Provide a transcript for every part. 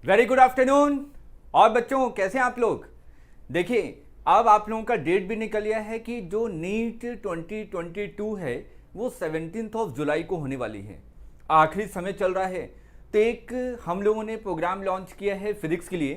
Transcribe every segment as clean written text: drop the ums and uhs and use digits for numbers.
Very good afternoon. और बच्चों कैसे हैं आप लोग? देखिए, अब आप लोगों का डेट भी निकल गया है कि जो नीट 2022 है वो 17 जुलाई को होने वाली है। आखिरी समय चल रहा है, तो एक हम लोगों ने प्रोग्राम लॉन्च किया है फिजिक्स के लिए,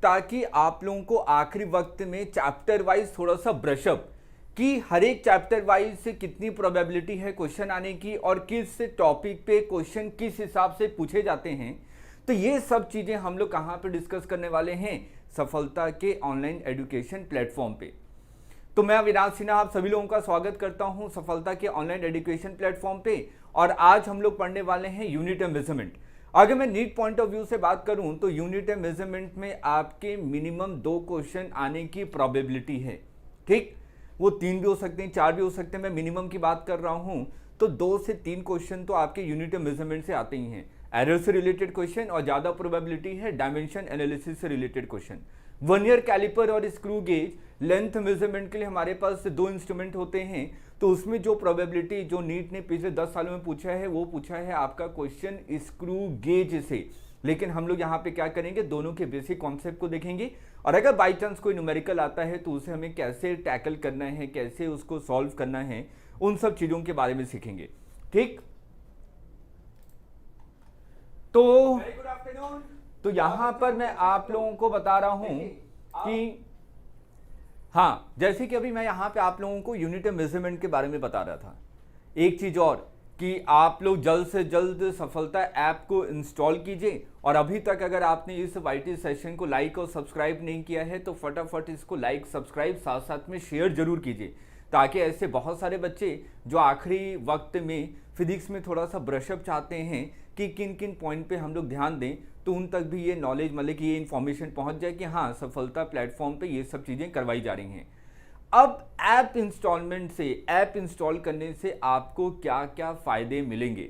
ताकि आप लोगों को आखिरी वक्त में चैप्टर वाइज थोड़ा सा ब्रशअप कि हर एक चैप्टर वाइज से कितनी प्रोबेबिलिटी है क्वेश्चन आने की और किस टॉपिक पे क्वेश्चन किस हिसाब से पूछे जाते हैं। तो ये सब चीजें हम लोग कहाँ पे डिस्कस करने वाले हैं? सफलता के ऑनलाइन एजुकेशन प्लेटफॉर्म पे। तो मैं अविनाश सिन्हा आप सभी लोगों का स्वागत करता हूं सफलता के ऑनलाइन एजुकेशन प्लेटफॉर्म पे। और आज हम लोग पढ़ने वाले हैं यूनिट एंड मेजरमेंट। अगर मैं नीट पॉइंट ऑफ व्यू से बात करूं तो यूनिट एंड मेजरमेंट में आपके मिनिमम 2 क्वेश्चन आने की प्रोबेबिलिटी है। ठीक, वो 3 भी हो सकते हैं, 4 भी हो सकते हैं, मैं मिनिमम की बात कर रहा हूं। तो 2 से 3 क्वेश्चन तो आपके यूनिट एंड मेजरमेंट से आते ही हैं। एरर से रिलेटेड क्वेश्चन और ज्यादा प्रोबेबिलिटी है डायमेंशन एनालिसिस से रिलेटेड क्वेश्चन। वर्नियर कैलिपर और स्क्रू गेज लेंथ मेजरमेंट के लिए हमारे पास 2 इंस्ट्रूमेंट होते हैं। तो उसमें जो प्रोबेबिलिटी जो नीट ने पिछले 10 सालों में पूछा है वो पूछा है आपका क्वेश्चन स्क्रू गेज से। लेकिन हम लोग यहाँ पे क्या करेंगे, दोनों के बेसिक कॉन्सेप्ट को देखेंगे और अगर बाई चांस कोई न्यूमेरिकल आता है तो उसे हमें कैसे टैकल करना है, कैसे उसको सॉल्व करना है, उन सब चीजों के बारे में सीखेंगे। ठीक, तो यहां पर मैं आप लोगों को बता रहा हूं कि हाँ, जैसे कि अभी मैं यहां पे आप लोगों को यूनिट एंड मेजरमेंट के बारे में बता रहा था। एक चीज और कि आप लोग जल्द से जल्द सफलता ऐप को इंस्टॉल कीजिए और अभी तक अगर आपने इस वाईटी सेशन को लाइक और सब्सक्राइब नहीं किया है तो फटाफट इसको लाइक सब्सक्राइब साथ साथ में शेयर जरूर कीजिए, ताकि ऐसे बहुत सारे बच्चे जो आखिरी वक्त में फिजिक्स में थोड़ा सा ब्रशअप चाहते हैं कि किन किन पॉइंट पे हम लोग ध्यान दें, तो उन तक भी ये नॉलेज मतलब कि ये इन्फॉर्मेशन पहुंच जाए कि हाँ, सफलता प्लेटफॉर्म पे ये सब चीज़ें करवाई जा रही हैं। अब ऐप इंस्टॉलमेंट से, ऐप इंस्टॉल करने से आपको क्या क्या फ़ायदे मिलेंगे?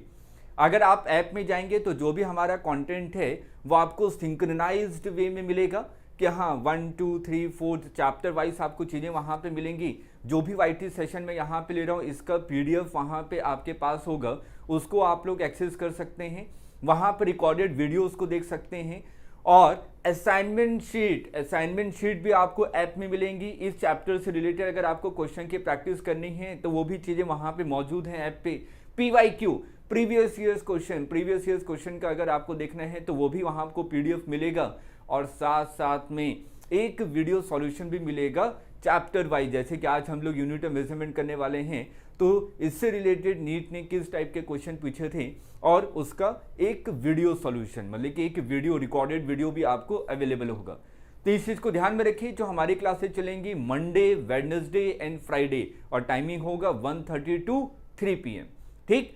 अगर आप ऐप में जाएंगे तो जो भी हमारा कंटेंट है वो आपको सिंक्रोनाइज्ड वे में मिलेगा कि हाँ 1 2 3 4 चैप्टर वाइज आपको चीज़ें वहाँ पे मिलेंगी। जो भी वाईटी सेशन में यहाँ पे ले रहा हूँ इसका पीडीएफ वहाँ पे आपके पास होगा, उसको आप लोग एक्सेस कर सकते हैं। वहाँ पर रिकॉर्डेड वीडियोस को देख सकते हैं और असाइनमेंट शीट भी आपको ऐप में मिलेंगी। इस चैप्टर से रिलेटेड अगर आपको क्वेश्चन की प्रैक्टिस करनी है तो वो भी चीज़ें वहाँ पे मौजूद हैं ऐप पे। पीवाईक्यू प्रीवियस ईयर्स क्वेश्चन का अगर आपको देखना है तो वो भी वहाँ आपको पीडीएफ मिलेगा और साथ साथ में एक वीडियो सॉल्यूशन भी मिलेगा चैप्टर वाइज। जैसे कि आज हम लोग यूनिट मेजरमेंट करने वाले हैं तो इससे रिलेटेड नीट ने किस टाइप के क्वेश्चन पूछे थे और उसका एक वीडियो सॉल्यूशन मतलब कि एक वीडियो रिकॉर्डेड वीडियो भी आपको अवेलेबल होगा। तो इस चीज़ को ध्यान में रखिए। जो हमारी क्लासेस चलेंगी मंडे, वेडनेसडे एंड फ्राइडे और टाइमिंग होगा 1:30 to 3 PM। ठीक,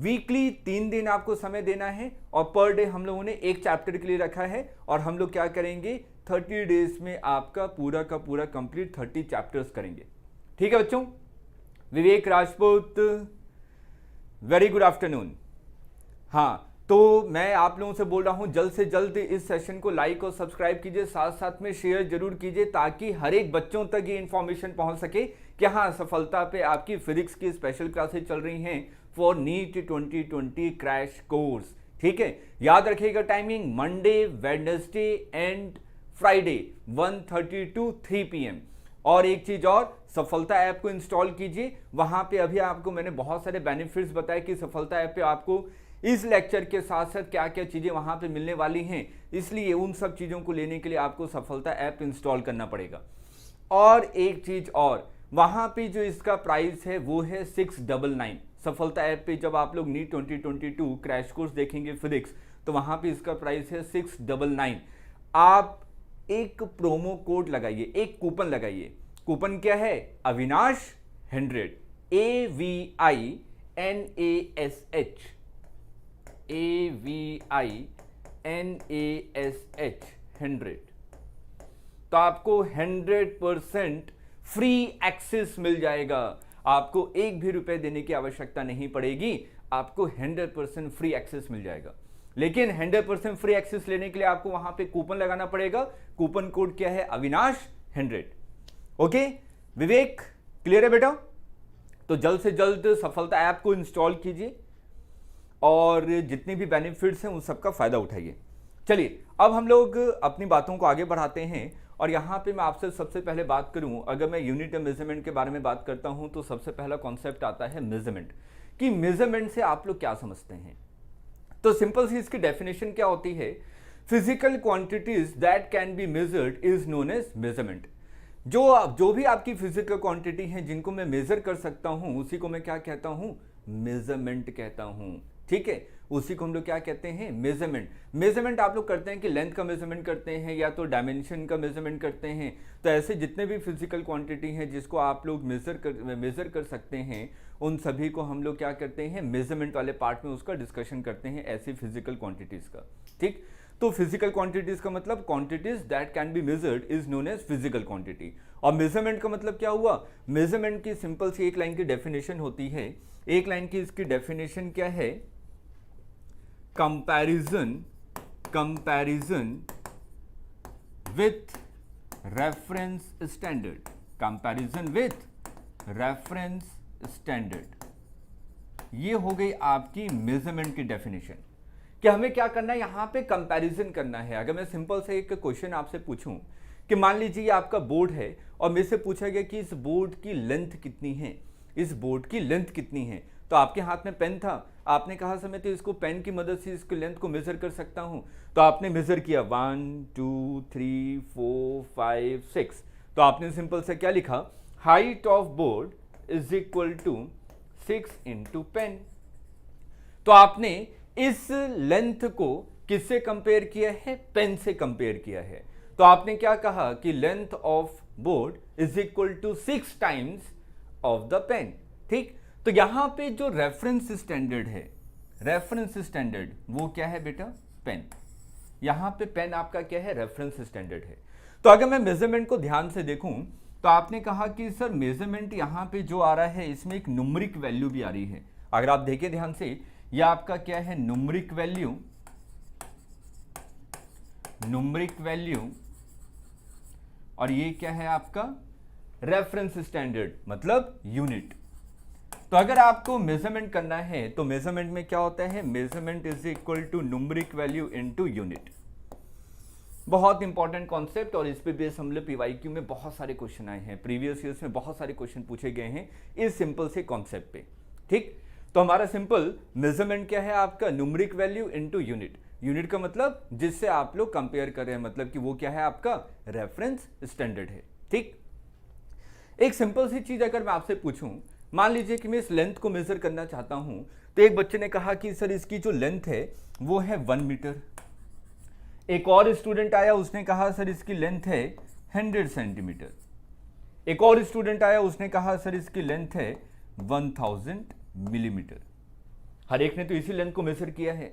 वीकली 3 दिन आपको समय देना है और पर डे हम लोगों ने एक चैप्टर के लिए रखा है और हम लोग क्या करेंगे 30 डेज में आपका पूरा का पूरा कंप्लीट 30 चैप्टर्स करेंगे। ठीक है बच्चों? विवेक राजपूत, वेरी गुड आफ्टरनून। हाँ, तो मैं आप लोगों से बोल रहा हूं जल्द से जल्द इस सेशन को लाइक और सब्सक्राइब कीजिए, साथ साथ में शेयर जरूर कीजिए ताकि हर एक बच्चों तक ये इन्फॉर्मेशन पहुंच सके कि हाँ, सफलता पे आपकी फिजिक्स की स्पेशल क्लासेस चल रही हैं फॉर नीट 2020 क्रैश कोर्स। ठीक है, याद रखिएगा timing Monday, Wednesday and Friday 1:30 to 3 PM। और एक चीज और, सफलता ऐप को इंस्टॉल कीजिए। वहां पे अभी आपको मैंने बहुत सारे बेनिफिट्स बताए कि सफलता ऐप पे आपको इस लेक्चर के साथ साथ क्या क्या चीजें वहां पे मिलने वाली हैं, इसलिए उन सब चीजों को लेने के लिए आपको सफलता ऐप इंस्टॉल करना पड़ेगा। और एक चीज और, वहां पे जो इसका प्राइस है वो है 699। सफलता ऐप पे जब आप लोग नीट 2022 क्रैश कोर्स देखेंगे फिजिक्स तो वहां पे इसका प्राइस है 699। आप एक प्रोमो कोड लगाइए, एक कूपन लगाइए। कूपन क्या है? अविनाश 100, AVINASH 100। तो आपको 100% फ्री एक्सेस मिल जाएगा। आपको एक भी रुपए देने की आवश्यकता नहीं पड़ेगी, आपको 100% फ्री एक्सेस मिल जाएगा। लेकिन 100% फ्री एक्सेस लेने के लिए आपको वहां पे कूपन लगाना पड़ेगा। कूपन कोड क्या है? अविनाश 100। ओके विवेक, क्लियर है बेटा? तो जल्द से जल्द सफलता ऐप को इंस्टॉल कीजिए और जितने भी बेनिफिट्स हैं उन सबका फायदा उठाइए। चलिए अब हम लोग अपनी बातों को आगे बढ़ाते हैं और यहाँ पे मैं आपसे सबसे पहले बात करूँ, अगर मैं यूनिट ऑफ मेजरमेंट के बारे में बात करता हूँ तो सबसे पहला कॉन्सेप्ट आता है मेजरमेंट, कि मेजरमेंट से आप लोग क्या समझते हैं। तो सिंपल सी इसकी डेफिनेशन क्या होती है, physical quantities that can be measured is known as measurement. जो भी आपकी फिजिकल क्वांटिटी है जिनको मैं मेजर कर सकता हूं उसी को मैं क्या कहता हूं, मेजरमेंट कहता हूं। ठीक है, उसी को हम लोग क्या कहते हैं, मेजरमेंट। मेजरमेंट आप लोग करते हैं कि लेंथ का मेजरमेंट करते हैं या तो डायमेंशन का मेजरमेंट करते हैं। तो ऐसे जितने भी फिजिकल क्वांटिटी हैं जिसको आप लोग मेजर कर सकते हैं उन सभी को हम लोग क्या करते हैं, मेजरमेंट वाले पार्ट में उसका डिस्कशन करते हैं, ऐसी फिजिकल क्वांटिटीज का। ठीक, तो फिजिकल क्वांटिटीज का मतलब quantities that can be measured is known as physical quantity. और मेजरमेंट का मतलब क्या हुआ, मेजरमेंट की सिंपल सी एक लाइन की डेफिनेशन होती है। एक लाइन की इसकी डेफिनेशन क्या है, comparison with reference standard, comparison with reference standard. ये हो गई आपकी मेजरमेंट की डेफिनेशन कि हमें क्या करना है, यहां पे कंपैरिजन करना है। अगर मैं सिंपल से एक क्वेश्चन आपसे पूछूं कि मान लीजिए आपका बोर्ड है और मेरे से पूछा गया कि इस बोर्ड की लेंथ कितनी है, इस बोर्ड की लेंथ कितनी है। तो आपके हाथ में पेन था, आपने कहा सर मैं तो इसको पेन की मदद से इसकी लेंथ को मेजर कर सकता हूं। तो आपने मेजर किया 1 2 3 4 5 6। तो आपने सिंपल से क्या लिखा, height of board is equal to 6 into pen. तो आपने इस लेंथ को किससे कंपेयर किया है, पेन से कंपेयर किया है। तो आपने क्या कहा कि length of board is equal to 6 times of the pen. ठीक, तो यहां पे जो रेफरेंस स्टैंडर्ड है, रेफरेंस स्टैंडर्ड वो क्या है बेटा, पेन। यहां पे पेन आपका क्या है, रेफरेंस स्टैंडर्ड है। तो अगर मैं मेजरमेंट को ध्यान से देखूं तो आपने कहा कि सर मेजरमेंट यहां पे जो आ रहा है इसमें एक न्यूमेरिक वैल्यू भी आ रही है। अगर आप देखें ध्यान से, ये आपका क्या है, न्यूमेरिक वैल्यू, न्यूमेरिक वैल्यू, और ये क्या है आपका रेफरेंस स्टैंडर्ड मतलब यूनिट। तो अगर आपको मेजरमेंट करना है तो मेजरमेंट में क्या होता है, measurement is equal to numeric value into unit. बहुत इंपॉर्टेंट कॉन्सेप्ट, और इस पे बेस हम लोग पीवाईक्यू में बहुत सारे क्वेश्चन आए हैं, प्रीवियस ईयर्स में बहुत सारे क्वेश्चन पूछे गए हैं इस सिंपल से कॉन्सेप्ट पे। ठीक, तो हमारा सिंपल मेजरमेंट क्या है आपका, numeric value into unit. Unit का मतलब जिससे आप लोग कंपेयर कर रहे हैं, मतलब कि वो क्या है आपका रेफरेंस स्टैंडर्ड है। ठीक, एक सिंपल सी चीज अगर मैं आपसे पूछूं, मान लीजिए कि मैं इस लेंथ को मेजर करना चाहता हूं, तो एक बच्चे ने कहा कि सर इसकी जो लेंथ है वो है 1 मीटर। एक और स्टूडेंट आया, उसने कहा सर इसकी लेंथ है 100 सेंटीमीटर। एक और स्टूडेंट आया, उसने कहा सर इसकी लेंथ है 1000 मिलीमीटर। हर एक ने तो इसी लेंथ को मेजर किया है।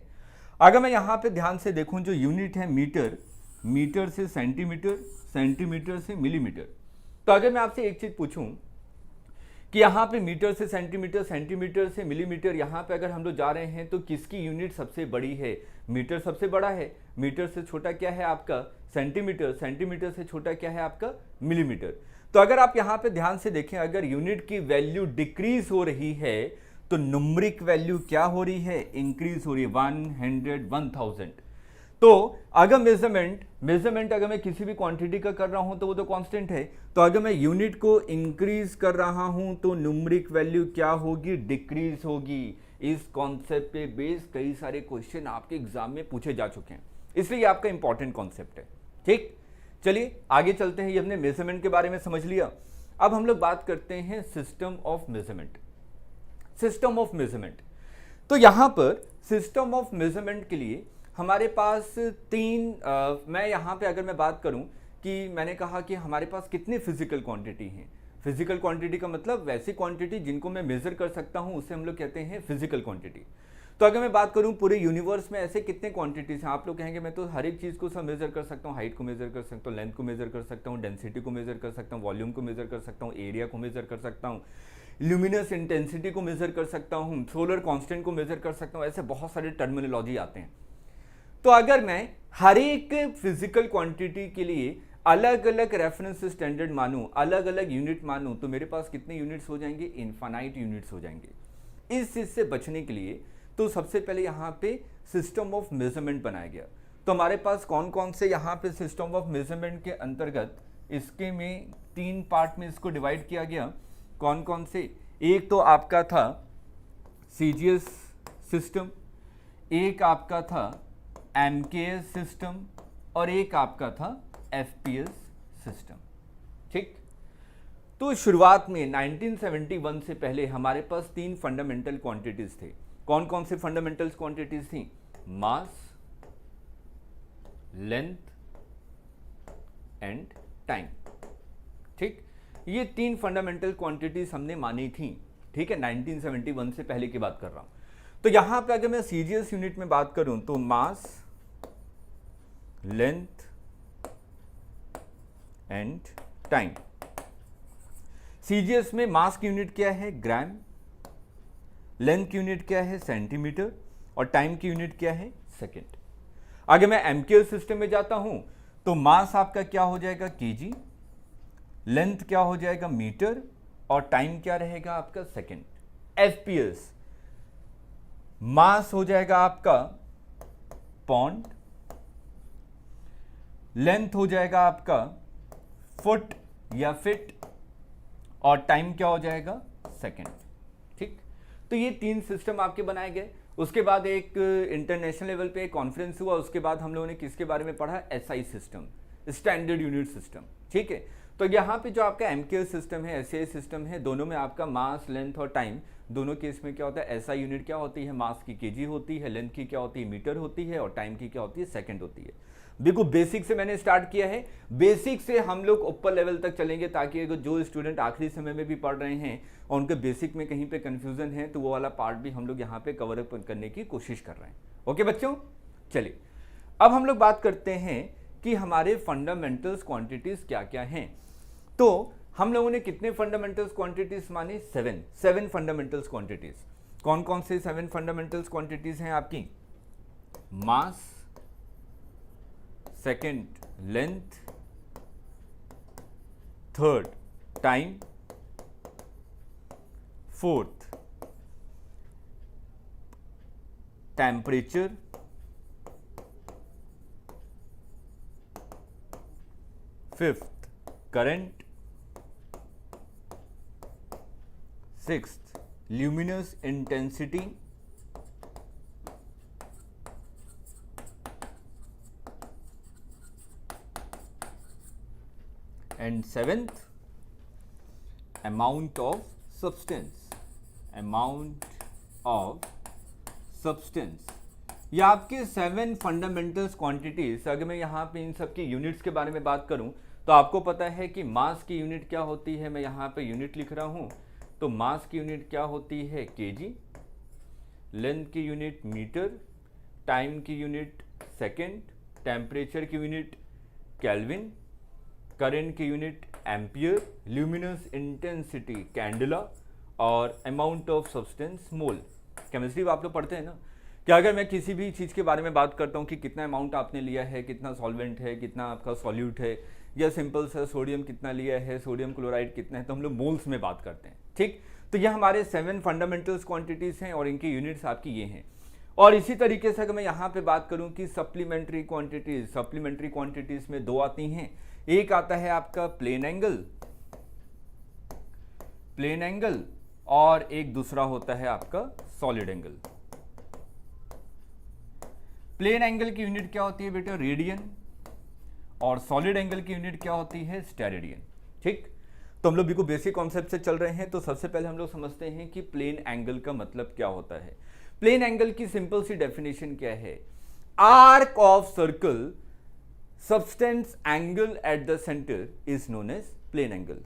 अगर मैं यहां पे ध्यान से देखूं, जो यूनिट है मीटर, मीटर से सेंटीमीटर, सेंटीमीटर से मिलीमीटर। तो अगर मैं आपसे एक चीज पूछूं कि यहां पे मीटर से सेंटीमीटर, सेंटीमीटर से मिलीमीटर, यहां पे अगर हम लोग जा रहे हैं तो किसकी यूनिट सबसे बड़ी है, मीटर सबसे बड़ा है, मीटर से छोटा क्या है आपका सेंटीमीटर, सेंटीमीटर से छोटा क्या है आपका मिलीमीटर। तो अगर आप यहां पे ध्यान से देखें, अगर यूनिट की वैल्यू डिक्रीज हो रही है तो न्यूमेरिक वैल्यू क्या हो रही है, इंक्रीज हो रही है, 100 1000। तो अगर मेजरमेंट अगर मैं किसी भी क्वांटिटी का कर रहा हूं तो वो तो कांस्टेंट है। तो अगर मैं यूनिट को इंक्रीज कर रहा हूं तो न्यूमेरिक वैल्यू क्या होगी, डिक्रीज होगी। इस कॉन्सेप्ट पे बेस कई सारे क्वेश्चन आपके एग्जाम में पूछे जा चुके हैं, इसलिए आपका इंपॉर्टेंट कॉन्सेप्ट है। ठीक, चलिए आगे चलते हैं। ये हमने मेजरमेंट के बारे में समझ लिया। अब हम लोग बात करते हैं system of measurement. System of measurement, तो यहां पर सिस्टम ऑफ मेजरमेंट के लिए हमारे पास मैं यहां पे अगर मैं बात करूं कि मैंने कहा कि हमारे पास कितनी फिजिकल क्वांटिटी हैं। फिजिकल क्वांटिटी का मतलब वैसी क्वांटिटी जिनको मैं मेजर कर सकता हूं उसे हम लोग कहते हैं फिजिकल क्वांटिटी। तो अगर मैं बात करूं पूरे यूनिवर्स में ऐसे कितने क्वांटिटीज हैं, आप लोग कहेंगे मैं तो हर एक चीज को सब मेजर कर सकता हूं, हाइट को मेजर कर सकता हूं, लेंथ को मेजर कर सकता हूं, डेंसिटी को मेजर कर सकता हूं, वॉल्यूम को मेजर कर सकता हूं, एरिया को मेजर कर सकता हूं, ल्यूमिनस इंटेंसिटी को मेजर कर सकता हूं, सोलर कांस्टेंट को मेजर कर सकता हूं। ऐसे बहुत सारे टर्मिनोलॉजी आते हैं। तो अगर मैं हर एक फिजिकल क्वांटिटी के लिए अलग अलग रेफरेंस स्टैंडर्ड मानूं, अलग अलग यूनिट मानूं, तो मेरे पास कितने यूनिट्स हो जाएंगे, इनफाइनाइट यूनिट्स हो जाएंगे। इस चीज से बचने के लिए तो सबसे पहले यहां पे सिस्टम ऑफ मेजरमेंट बनाया गया। तो हमारे पास कौन कौन से यहाँ पे सिस्टम ऑफ मेजरमेंट के अंतर्गत इसके में 3 पार्ट में इसको डिवाइड किया गया। कौन कौन से? एक तो आपका था सीजीएस सिस्टम, एक आपका था एमकेएस सिस्टम और एक आपका था एफपीएस सिस्टम। ठीक, तो शुरुआत में 1971 से पहले हमारे पास 3 फंडामेंटल क्वांटिटीज थे। कौन कौन से फंडामेंटल क्वांटिटीज थी? मास, लेंथ एंड टाइम। ठीक, ये 3 फंडामेंटल क्वांटिटीज हमने मानी थी। ठीक है, 1971 से पहले की बात कर रहा हूं। तो यहां पे अगर मैं सीजीएस यूनिट में बात करूं तो मास, लेंथ एंड टाइम। सीजीएस में मास की यूनिट क्या है? ग्राम, लेंथ की यूनिट क्या है? सेंटीमीटर, और टाइम की यूनिट क्या है? सेकेंड। अगर मैं एमकेएस सिस्टम में जाता हूं तो मास आपका क्या हो जाएगा? केजी, लेंथ क्या हो जाएगा? मीटर, और टाइम क्या रहेगा आपका? सेकेंड। एफपीएस मास हो जाएगा आपका पॉन्ड, लेंथ हो जाएगा आपका फुट या फिट, और टाइम क्या हो जाएगा? सेकेंड। ठीक, तो ये 3 सिस्टम आपके बनाए गए। उसके बाद एक इंटरनेशनल लेवल पे एक कॉन्फ्रेंस हुआ, उसके बाद हम लोगों ने किसके बारे में पढ़ा? SI system, standard unit system. ठीक है, तो यहाँ पे जो आपका एमकेएस सिस्टम है, एसआई सिस्टम है, दोनों में आपका मास, लेंथ और टाइम, दोनों केस में क्या होता है? एसआई यूनिट क्या होती है? मास की केजी होती है, लेंथ की क्या होती है? मीटर होती है, और टाइम की क्या होती है? सेकेंड होती है। देखो, बेसिक से मैंने स्टार्ट किया है, बेसिक से हम लोग ऊपर लेवल तक चलेंगे, ताकि जो स्टूडेंट आखिरी समय में भी पढ़ रहे हैं और उनके बेसिक में कहीं पे कंफ्यूजन है, तो वो वाला पार्ट भी हम लोग यहाँ पे कवर अप करने की कोशिश कर रहे हैं। ओके बच्चों, चलिए अब हम लोग बात करते हैं कि हमारे फंडामेंटल्स क्वांटिटीज क्या क्या हैं। तो हम लोगों ने कितने फंडामेंटल्स क्वांटिटीज माने? 7 फंडामेंटल्स क्वांटिटीज। कौन कौन से 7 फंडामेंटल्स क्वांटिटीज हैं आपकी? Mass, second length, third time, fourth temperature, fifth current, sixth luminous intensity, and 7th amount of substance। ये आपके 7 फंडामेंटल्स क्वांटिटीज। अगर मैं यहाँ पे इन सब की यूनिट्स के बारे में बात करूँ तो आपको पता है कि मास की यूनिट क्या होती है। मैं यहाँ पे यूनिट लिख रहा हूँ, तो मास की यूनिट क्या होती है? केजी, लेंथ की यूनिट मीटर, टाइम की यूनिट सेकेंड, टेम्परेचर की यूनिट केल्विन, करंट की unit ampere, luminous intensity candela, और amount of substance mole. Chemistry आप लोग पढ़ते हैं ना, कि अगर मैं किसी भी चीज़ के बारे में बात करता हूँ कि कितना अमाउंट आपने लिया है, कितना सॉल्वेंट है, कितना आपका सॉल्यूट है, या सिंपल सा सोडियम कितना लिया है, सोडियम क्लोराइड कितना है, तो हम लोग मोल्स में बात करते हैं। ठीक, तो ये हमारे 7 फंडामेंटल्स क्वांटिटीज़ हैं और इनकी यूनिट्स आपकी ये हैं। और इसी तरीके से अगर मैं यहाँ पे बात करूँ कि सप्लीमेंट्री क्वांटिटीज़ में 2 आती हैं। एक आता है आपका प्लेन एंगल, और एक दूसरा होता है आपका सॉलिड एंगल। प्लेन एंगल की यूनिट क्या होती है बेटा? रेडियन, और सॉलिड एंगल की यूनिट क्या होती है? स्टेरेडियन। ठीक, तो हम लोग बिल्कुल बेसिक कॉन्सेप्ट से चल रहे हैं। तो सबसे पहले हम लोग समझते हैं कि प्लेन एंगल का मतलब क्या होता है। प्लेन एंगल की सिंपल सी डेफिनेशन क्या है? Arc of circle subtends angle at the centre is known as plane angle.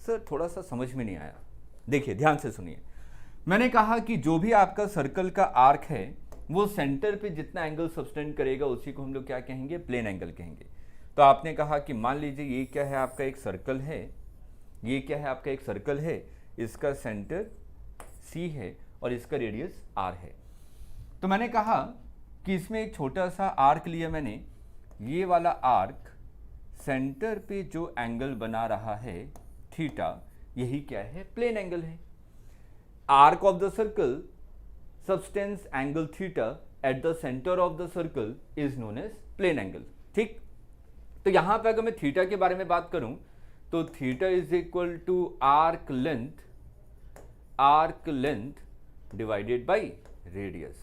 Sir थोड़ा सा समझ में नहीं आया, देखिए ध्यान से सुनिए। मैंने कहा कि जो भी आपका सर्कल का आर्क है वो सेंटर पे जितना एंगल सब्सटेंड करेगा उसी को हम लोग क्या कहेंगे? प्लेन एंगल कहेंगे। तो आपने कहा कि मान लीजिए ये क्या है? आपका एक सर्कल है, ये क्या है? आपका एक सर्कल है, इसका सेंटर C है और इसका रेडियस R है। तो मैंने कहा कि इसमें एक छोटा सा आर्क लिया मैंने, ये वाला आर्क सेंटर पे जो एंगल बना रहा है थीटा, यही क्या है? प्लेन एंगल है। Arc of the circle subtends angle theta at the centre of the circle is known as plane angle. ठीक, तो यहां पे अगर मैं थीटा के बारे में बात करूं तो theta is equal to arc length divided by radius,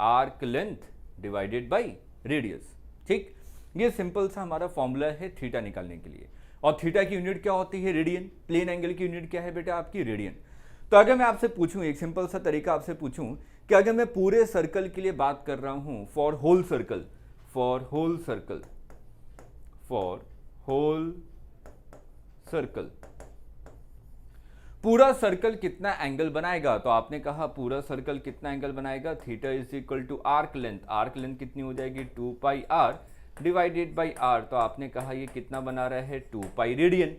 arc length divided by radius. ठीक, ये सिंपल सा हमारा फॉर्मूला है थीटा निकालने के लिए। और थीटा की यूनिट क्या होती है? रेडियन। प्लेन एंगल की यूनिट क्या है बेटा? आपकी रेडियन। तो अगर मैं आपसे पूछूं, एक सिंपल सा तरीका आपसे पूछूं कि अगर मैं पूरे सर्कल के लिए बात कर रहा हूं, फॉर होल सर्कल, पूरा सर्कल कितना एंगल बनाएगा? तो आपने कहा पूरा सर्कल कितना एंगल बनाएगा? Theta is equal to arc length कितनी हो जाएगी? 2 pi R divided by R. तो आपने कहा ये कितना बना रहा है? 2 पाई रेडियन।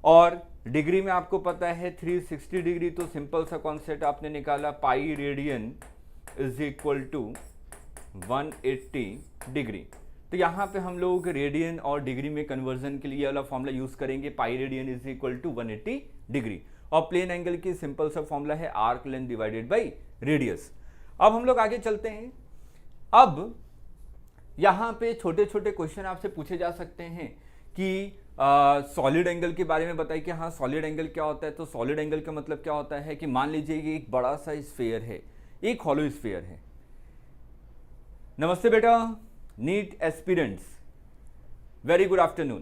और डिग्री में आपको पता है 360 डिग्री, तो सिंपल सा कॉन्सेप्ट आपने निकाला, pi radian is equal to 180 degree. तो यहाँ पे हम लोग रेडियन और डिग्री में कन्वर्जन के लिए वाला फॉर्मूला यूज करेंगे, pi radian is equal to 180 degree. और प्लेन एंगल की सिंपल सा फॉर्मूला है arc length divided by radius. अब हम लोग आगे चलते हैं। अब यहां पे छोटे छोटे क्वेश्चन आपसे पूछे जा सकते हैं कि सॉलिड एंगल के बारे में बताइए कि हाँ सॉलिड एंगल क्या होता है। तो सॉलिड एंगल का मतलब क्या होता है कि मान लीजिए कि एक बड़ा सा स्फीयर है, एक हॉलो स्फीयर है। नमस्ते बेटा, NEET aspirants, very good afternoon.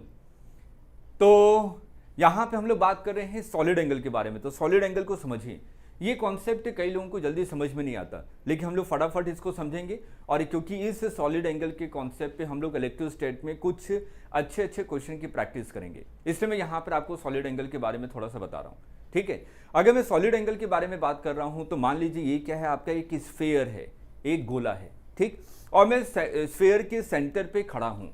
तो यहां पे हम लोग बात कर रहे हैं सॉलिड एंगल के बारे में। तो सॉलिड एंगल को समझिए, ये कॉन्सेप्ट कई लोगों को जल्दी समझ में नहीं आता, लेकिन हम लोग फटाफट इसको समझेंगे। और क्योंकि इस सॉलिड एंगल के कॉन्सेप्ट पे हम लोग इलेक्टिव स्टेट में कुछ अच्छे क्वेश्चन की प्रैक्टिस करेंगे, इसलिए मैं यहाँ पर आपको सॉलिड एंगल के बारे में थोड़ा सा बता रहा हूँ। ठीक है, अगर मैं सॉलिड एंगल के बारे में बात कर रहा हूँ तो मान लीजिए ये क्या है? आपका एक स्फीयर है, एक गोला है। ठीक, और मैं स्फीयर के सेंटर पे खड़ा हूँ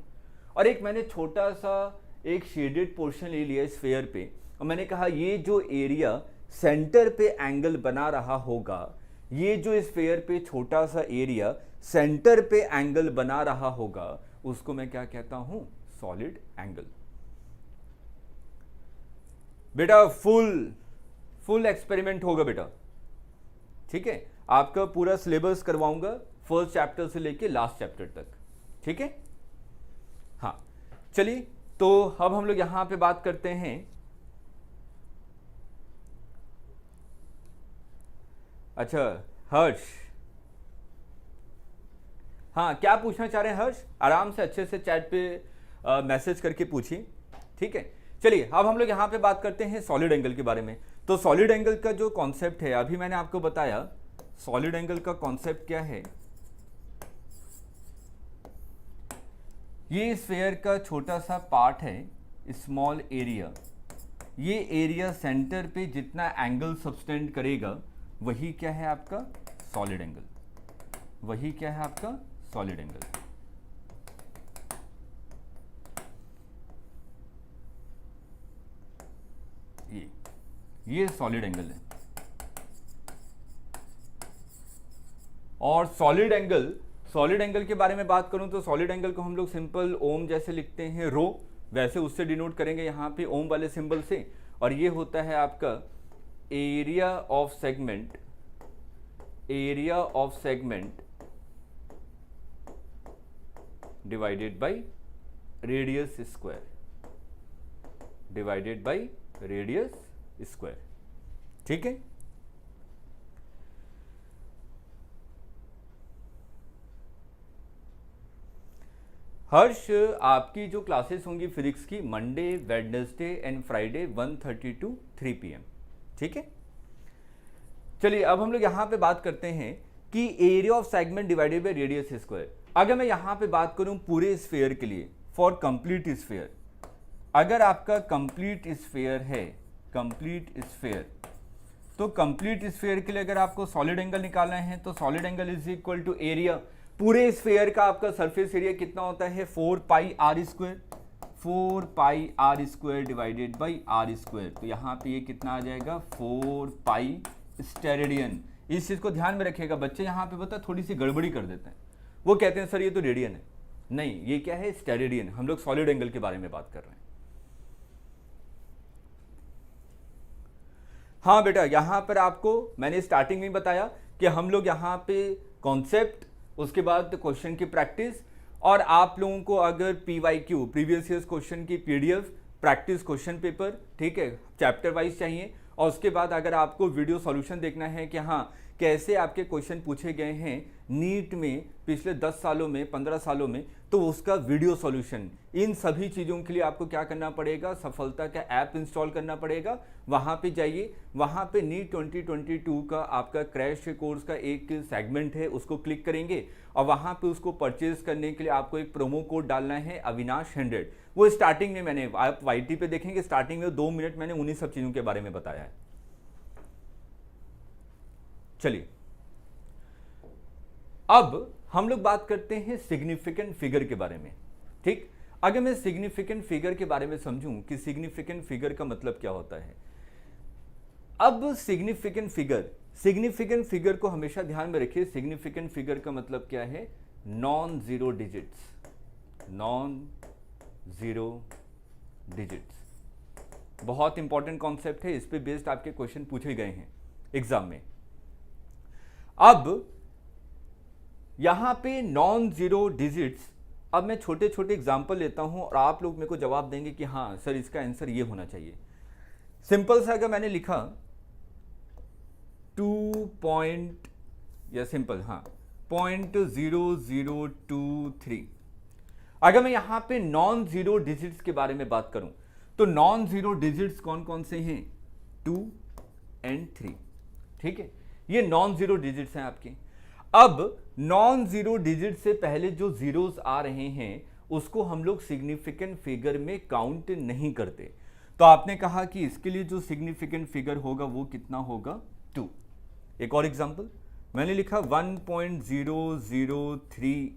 और एक मैंने छोटा सा एक शेडेड पोर्शन ले लिया स्फीयर पे, और मैंने कहा ये जो एरिया सेंटर पे एंगल बना रहा होगा, ये जो स्फीयर पे छोटा सा एरिया सेंटर पे एंगल बना रहा होगा, उसको मैं क्या कहता हूं? Solid angle. बेटा फुल एक्सपेरिमेंट होगा बेटा। ठीक है, आपका पूरा सिलेबस करवाऊंगा फर्स्ट चैप्टर से लेके लास्ट चैप्टर तक। ठीक है, हाँ चलिए, तो अब हम लोग यहां पे बात करते हैं। अच्छा हर्ष, हाँ क्या पूछना चाह रहे हैं हर्ष? आराम से अच्छे से चैट पे मैसेज करके पूछिए। ठीक है, चलिए अब हम लोग यहाँ पे बात करते हैं सॉलिड एंगल के बारे में। तो सॉलिड एंगल का जो कॉन्सेप्ट है, अभी मैंने आपको बताया सॉलिड एंगल का कॉन्सेप्ट क्या है। ये स्फीयर का छोटा सा पार्ट है, स्मॉल एरिया। ये एरिया सेंटर पे जितना एंगल सबटेंड करेगा वही क्या है? आपका सॉलिड एंगल। वही क्या है? आपका सॉलिड एंगल। ये सॉलिड एंगल है। और सॉलिड एंगल के बारे में बात करूं तो सॉलिड एंगल को हम लोग सिंपल ओम जैसे लिखते हैं, रो, वैसे उससे डिनोट करेंगे यहां पे ओम वाले सिंबल से। और ये होता है आपका area of segment divided by radius square. ठीक है, हर्ष आपकी जो क्लासेस होंगी फिजिक्स की Monday, Wednesday and Friday 1:30 to 3 PM। ठीक है, चलिए अब हम लोग यहां पे बात करते हैं कि area of segment divided by radius square. अगर मैं यहां पे बात करूं पूरे स्फीयर के लिए, फॉर कंप्लीट स्फीयर, अगर आपका कंप्लीट स्फीयर है, तो कंप्लीट स्फीयर के लिए अगर आपको सॉलिड एंगल निकालना है तो solid angle is equal to area. पूरे स्फीयर का आपका सरफेस एरिया कितना होता है? 4 pi r square divided by r square. तो यहाँ पे ये कितना आ जाएगा? 4 पाई स्टेरेडियन। इस चीज को ध्यान में रखिएगा, बच्चे यहाँ पे पता थोड़ी सी गड़बड़ी कर देते हैं, वो कहते हैं सर ये तो रेडियन है। नहीं, ये क्या है? स्टेरेडियन। हम लोग सॉलिड एंगल के बारे में बात कर रहे हैं। हाँ बेटा, यहां पर आपको मैंने स्टार्टिंग में बताया कि हम लोग यहाँ पे कॉन्सेप्ट उसके बाद क्वेश्चन की प्रैक्टिस, और आप लोगों को अगर PYQ प्रीवियस ईयर्स क्वेश्चन की PDF प्रैक्टिस क्वेश्चन पेपर, ठीक है, चैप्टर वाइज चाहिए, और उसके बाद अगर आपको वीडियो सॉल्यूशन देखना है कि हाँ कैसे आपके क्वेश्चन पूछे गए हैं नीट में पिछले 10 सालों में, 15 सालों में, तो उसका वीडियो सॉल्यूशन, इन सभी चीज़ों के लिए आपको क्या करना पड़ेगा, सफलता का ऐप इंस्टॉल करना पड़ेगा। वहाँ पे जाइए, वहाँ पे नीट 2022 का आपका क्रैश कोर्स का एक सेगमेंट है, उसको क्लिक करेंगे और वहाँ पे उसको परचेज करने के लिए आपको एक प्रोमो कोड डालना है अविनाश 100। वो स्टार्टिंग में मैंने, आप YT पे देखेंगे, स्टार्टिंग में 2 मिनट मैंने उन्हीं सब चीज़ों के बारे में बताया है। चलिए अब हम लोग बात करते हैं सिग्निफिकेंट फिगर के बारे में। ठीक, अगर मैं सिग्निफिकेंट फिगर के बारे में समझूं कि सिग्निफिकेंट फिगर का मतलब क्या होता है। अब सिग्निफिकेंट फिगर को हमेशा ध्यान में रखिए। सिग्निफिकेंट फिगर का मतलब क्या है, नॉन जीरो डिजिट्स। बहुत इंपॉर्टेंट कॉन्सेप्ट है, इस पे बेस्ड आपके क्वेश्चन पूछे गए हैं एग्जाम में। अब यहां पे नॉन जीरो डिजिट्स, अब मैं छोटे छोटे एग्जाम्पल लेता हूं और आप लोग मेरे को जवाब देंगे कि हाँ सर इसका आंसर ये होना चाहिए। सिंपल सा अगर मैंने लिखा 0.0023, अगर मैं यहां पे नॉन जीरो डिजिट्स के बारे में बात करूं तो नॉन जीरो डिजिट्स कौन कौन से हैं, 2 और 3। ठीक है, ये नॉन जीरो डिजिट्स हैं आपके। अब नॉन जीरो डिजिट से पहले जो जीरोस आ रहे हैं उसको हम लोग सिग्निफिकेंट फिगर में काउंट नहीं करते। तो आपने कहा कि इसके लिए जो सिग्निफिकेंट फिगर होगा वो कितना होगा, 2। एक और एग्जांपल मैंने लिखा 1.003।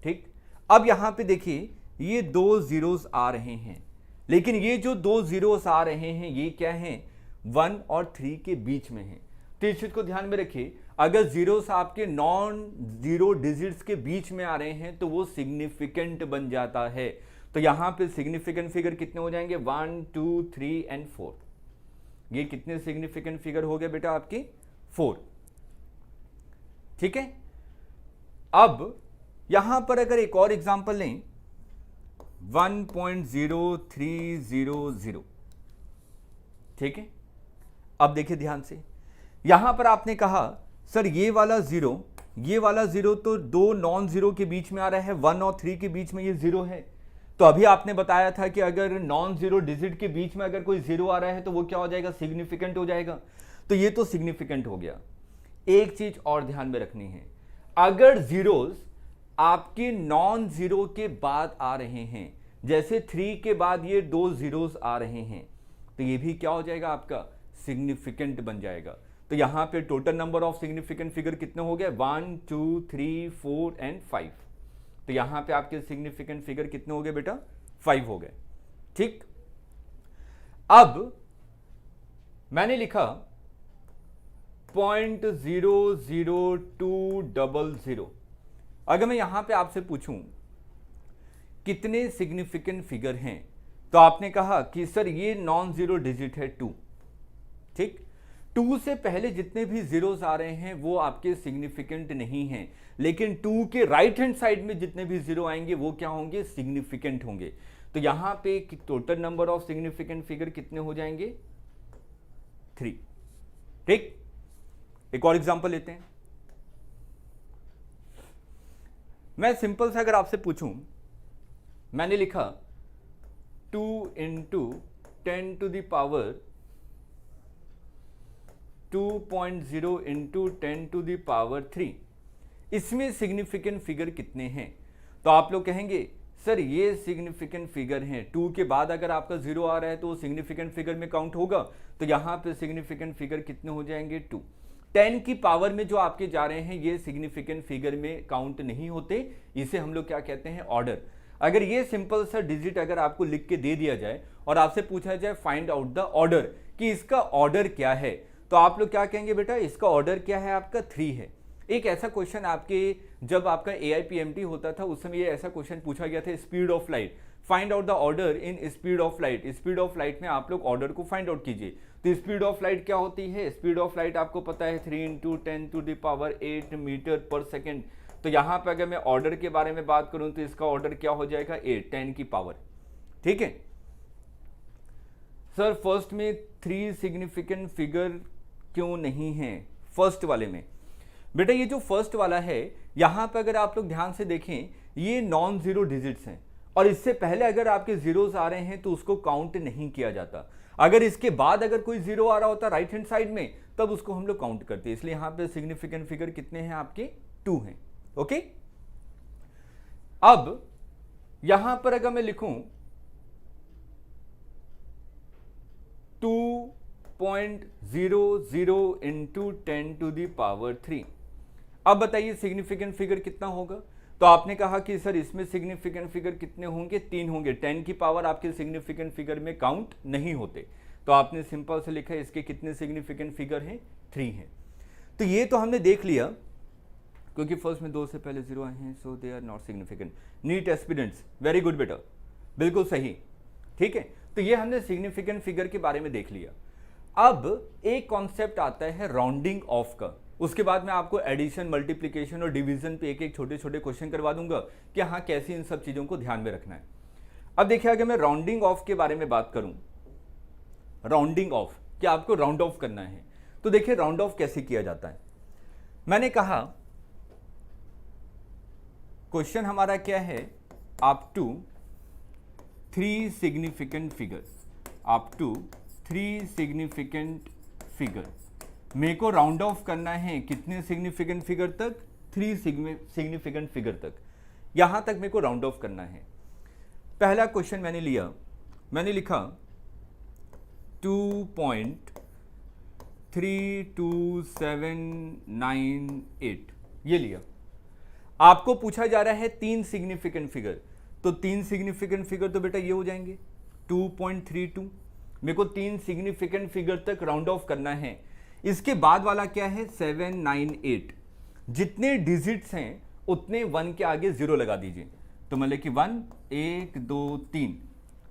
ठीक, अब यहां पे देखिए ये 2 जीरोस आ रहे हैं, लेकिन ये जो 2 जीरोस आ रहे हैं ये क्या हैं, 1 और 3 के बीच में है। तो इस चीज को ध्यान में रखिए, अगर जीरोस आपके नॉन जीरो डिजिट्स के बीच में आ रहे हैं तो वो सिग्निफिकेंट बन जाता है। तो यहां पे सिग्निफिकेंट फिगर कितने हो जाएंगे, 1, 2, 3 और 4। ये कितने सिग्निफिकेंट फिगर हो गए बेटा आपके, 4। ठीक है, अब यहां पर अगर एक और एग्जांपल लें 1.0300। ठीक है, अब देखिए ध्यान से, यहां पर आपने कहा सर ये वाला जीरो तो 2 नॉन जीरो के बीच में आ रहा है, 1 और 3 के बीच में ये जीरो है। तो अभी आपने बताया था कि अगर नॉन जीरो डिजिट के बीच में अगर कोई जीरो आ रहा है तो वो क्या हो जाएगा, सिग्निफिकेंट हो जाएगा। तो ये तो सिग्निफिकेंट हो गया। एक चीज और ध्यान में रखनी है, अगर जीरोस आपके नॉन जीरो के बाद आ रहे हैं, जैसे 3 के बाद ये 2 जीरोस आ रहे हैं, तो ये भी क्या हो जाएगा आपका, सिग्निफिकेंट बन जाएगा। तो यहां पे total number of significant figure कितने हो गए, 1, 2, 3, 4 और 5। तो यहां पे आपके सिग्निफिकेंट फिगर कितने हो गए बेटा, 5 हो गए। ठीक, अब मैंने लिखा 0.00200। अगर मैं यहां पे आपसे पूछूं कितने सिग्निफिकेंट फिगर हैं, तो आपने कहा कि सर ये नॉन जीरो डिजिट है 2। ठीक, 2 से पहले जितने भी जीरोस आ रहे हैं वो आपके सिग्निफिकेंट नहीं हैं, लेकिन 2 के राइट हैंड साइड में जितने भी जीरो आएंगे वो क्या होंगे, सिग्निफिकेंट होंगे। तो यहां पे total number of significant figure कितने हो जाएंगे, 3। ठीक, एक और एग्जांपल लेते हैं। मैं सिंपल से अगर आपसे पूछूं, मैंने लिखा 2 × 10⁻², 2.0 × 10⁻3, इसमें सिग्निफिकेंट फिगर कितने हैं। तो आप लोग कहेंगे सर ये सिग्निफिकेंट फिगर हैं, 2 के बाद अगर आपका जीरो आ रहा है तो वो सिग्निफिकेंट फिगर में काउंट होगा। तो यहां पे सिग्निफिकेंट फिगर कितने हो जाएंगे, 2। 10 की पावर में जो आपके जा रहे हैं ये सिग्निफिकेंट फिगर में काउंट नहीं होते, इसे हम लोग क्या कहते हैं, ऑर्डर। अगर ये सिंपल सा डिजिट अगर आपको लिख के दे दिया जाए और आपसे पूछा जाए फाइंड आउट द ऑर्डर, कि इसका ऑर्डर क्या है, तो आप लोग क्या कहेंगे बेटा, इसका ऑर्डर क्या है आपका, 3 है। एक ऐसा क्वेश्चन आपके, जब आपका AIPMT होता था उस समय ये ऐसा क्वेश्चन पूछा गया था, speed of light, find out the order in speed of light. Speed of light में आप लोग ऑर्डर को फाइंड आउट कीजिए। तो स्पीड ऑफ लाइट क्या होती है, स्पीड ऑफ लाइट आपको पता है 3 × 10⁸ मीटर पर सेकेंड। तो यहां पर अगर मैं ऑर्डर के बारे में बात करूं तो इसका ऑर्डर क्या हो जाएगा 8, 10 की पावर। ठीक है सर, फर्स्ट में 3 सिग्निफिकेंट फिगर क्यों नहीं है? फर्स्ट वाले में बेटा ये जो फर्स्ट वाला है, यहां पर अगर आप लोग ध्यान से देखें ये नॉन जीरो डिजिट्स हैं, और इससे पहले अगर आपके जीरोस आ रहे हैं तो उसको काउंट नहीं किया जाता। अगर इसके बाद अगर कोई जीरो आ रहा होता राइट हैंड साइड में, तब उसको हम लोग काउंट करते हैं। इसलिए यहां पे सिग्निफिकेंट फिगर कितने हैं आपके? 2 हैं। ओके, अब यहां पर अगर मैं लिखूं 2.00 इंटू 10 टू दी पावर 3, अब बताइए सिग्निफिकेंट फिगर कितना होगा? तो आपने कहा कि सर इसमें सिग्निफिकेंट फिगर कितने होंगे? 3 होंगे। 10 की पावर आपके सिग्निफिकेंट फिगर में काउंट नहीं होते, तो आपने सिंपल से लिखा इसके कितने सिग्निफिकेंट फिगर हैं? 3 हैं। तो ये तो हमने देख लिया, क्योंकि फर्स्ट में 2 से पहले 0 आए हैं, so they are not significant. NEET aspirants, very good बेटा, बिल्कुल सही। ठीक है, तो ये हमने सिग्निफिकेंट फिगर के बारे में देख लिया। अब एक कॉन्सेप्ट आता है राउंडिंग ऑफ का, उसके बाद मैं आपको एडिशन, मल्टीप्लिकेशन और डिवीजन पे एक एक छोटे छोटे क्वेश्चन करवा दूंगा कि हाँ कैसे इन सब चीजों को ध्यान में रखना है। अब देखिए अगर मैं राउंडिंग ऑफ के बारे में बात करूं, राउंडिंग ऑफ, कि आपको राउंड ऑफ करना है, तो देखिए राउंड ऑफ कैसे किया जाता है। मैंने कहा क्वेश्चन हमारा क्या है, up to 3 significant figure, up to 3 significant figure मेरे को राउंड ऑफ करना है कितने सिग्निफिकेंट फिगर तक? 3 सिग्निफिकेंट फिगर तक, यहां तक मेरे को राउंड ऑफ करना है। पहला क्वेश्चन मैंने लिया, मैंने लिखा 2.32798, ये लिया। आपको पूछा जा रहा है 3 सिग्निफिकेंट फिगर, तो 3 सिग्निफिकेंट फिगर तो बेटा ये हो जाएंगे 2.32। मेरे को 3 सिग्निफिकेंट फिगर तक राउंड ऑफ करना है। इसके बाद वाला क्या है? 798। जितने डिजिट्स हैं उतने 1 के आगे 0 लगा दीजिए, तो मतलब कि 1 1 2 3,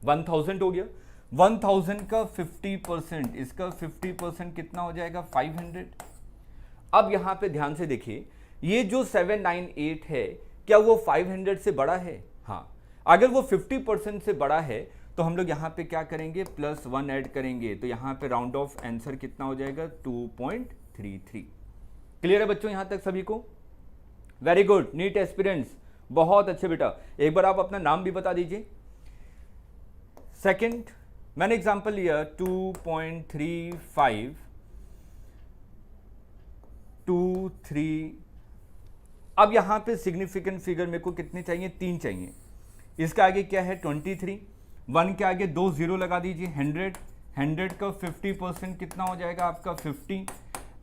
1000 हो गया। 1000 का 50%, इसका 50% कितना हो जाएगा? 500। अब यहां पे ध्यान से देखिए, ये जो 798 है क्या वो 500 से बड़ा है? हाँ, अगर वो 50% से बड़ा है तो हम लोग यहाँ पे क्या करेंगे? +1 ऐड करेंगे, तो यहाँ पे राउंड ऑफ आंसर कितना हो जाएगा? 2.33। क्लियर है बच्चों यहां तक सभी को? वेरी गुड, नीट एस्पिरेंट्स, बहुत अच्छे बेटा। एक बार आप अपना नाम भी बता दीजिए। सेकंड मैंने एग्जांपल लिया 2.3523। अब यहां पे सिग्निफिकेंट फिगर मेरे को कितने चाहिए? 3 चाहिए। इसका आगे क्या है? 23। 1 के आगे 2 0 लगा दीजिए। 100, 100 का 50% कितना हो जाएगा आपका? 50।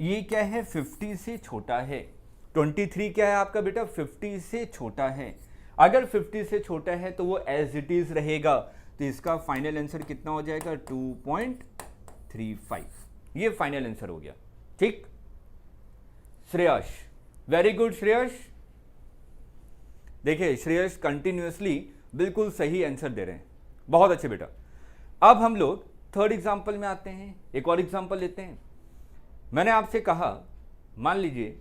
ये क्या है? 50 से छोटा है। 23 क्या है आपका बेटा? 50 से छोटा है। अगर 50 से छोटा है तो वो एज इट इज रहेगा, तो इसका फाइनल आंसर कितना हो जाएगा? 2.35। ये फाइनल आंसर हो गया। ठीक, श्रेयस, वेरी गुड श्रेयस। देखिए श्रेयस कंटिन्यूअसली बिल्कुल सही आंसर दे रहे हैं, बहुत अच्छे बेटा। अब हम लोग थर्ड एग्जांपल में आते हैं, एक और एग्जांपल लेते हैं। मैंने आपसे कहा, मान लीजिए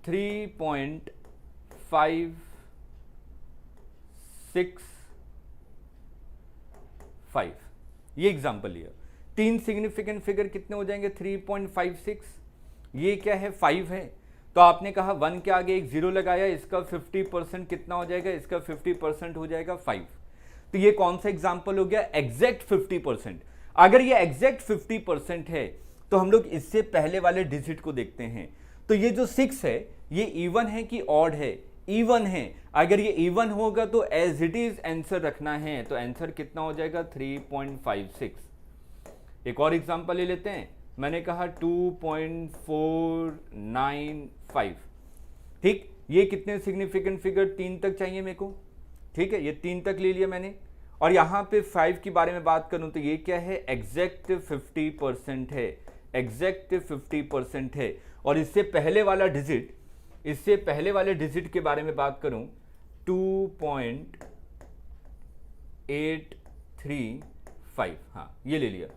3.565, ये एग्जांपल लिया। 3 सिग्निफिकेंट फिगर कितने हो जाएंगे? 3.56। ये क्या है? 5 है, तो आपने कहा 1 के आगे एक 0 लगाया, इसका 50% कितना हो जाएगा? इसका 50% हो जाएगा 5। तो ये कौन सा एग्जांपल हो गया? एग्जैक्ट 50%। अगर ये एग्जैक्ट 50% है तो हम लोग इससे पहले वाले डिजिट को देखते हैं। तो ये जो 6 है ये इवन है कि ऑड है? इवन है। अगर ये इवन होगा तो एज इट इज आंसर रखना है, तो आंसर कितना हो जाएगा? 3.56। एक और एग्जांपल ले लेते हैं। मैंने कहा 2.495। ठीक, ये कितने सिग्निफिकेंट फिगर? 3 तक चाहिए मेरे को। ठीक है, ये 3 तक ले लिया मैंने। और यहां पे 5 के बारे में बात करूं तो ये क्या है? एग्जैक्ट 50% है, एग्जैक्ट 50% है। और इससे पहले वाला डिजिट, इससे पहले वाले डिजिट के बारे में बात करूं 2.835, हाँ ये ले लिया।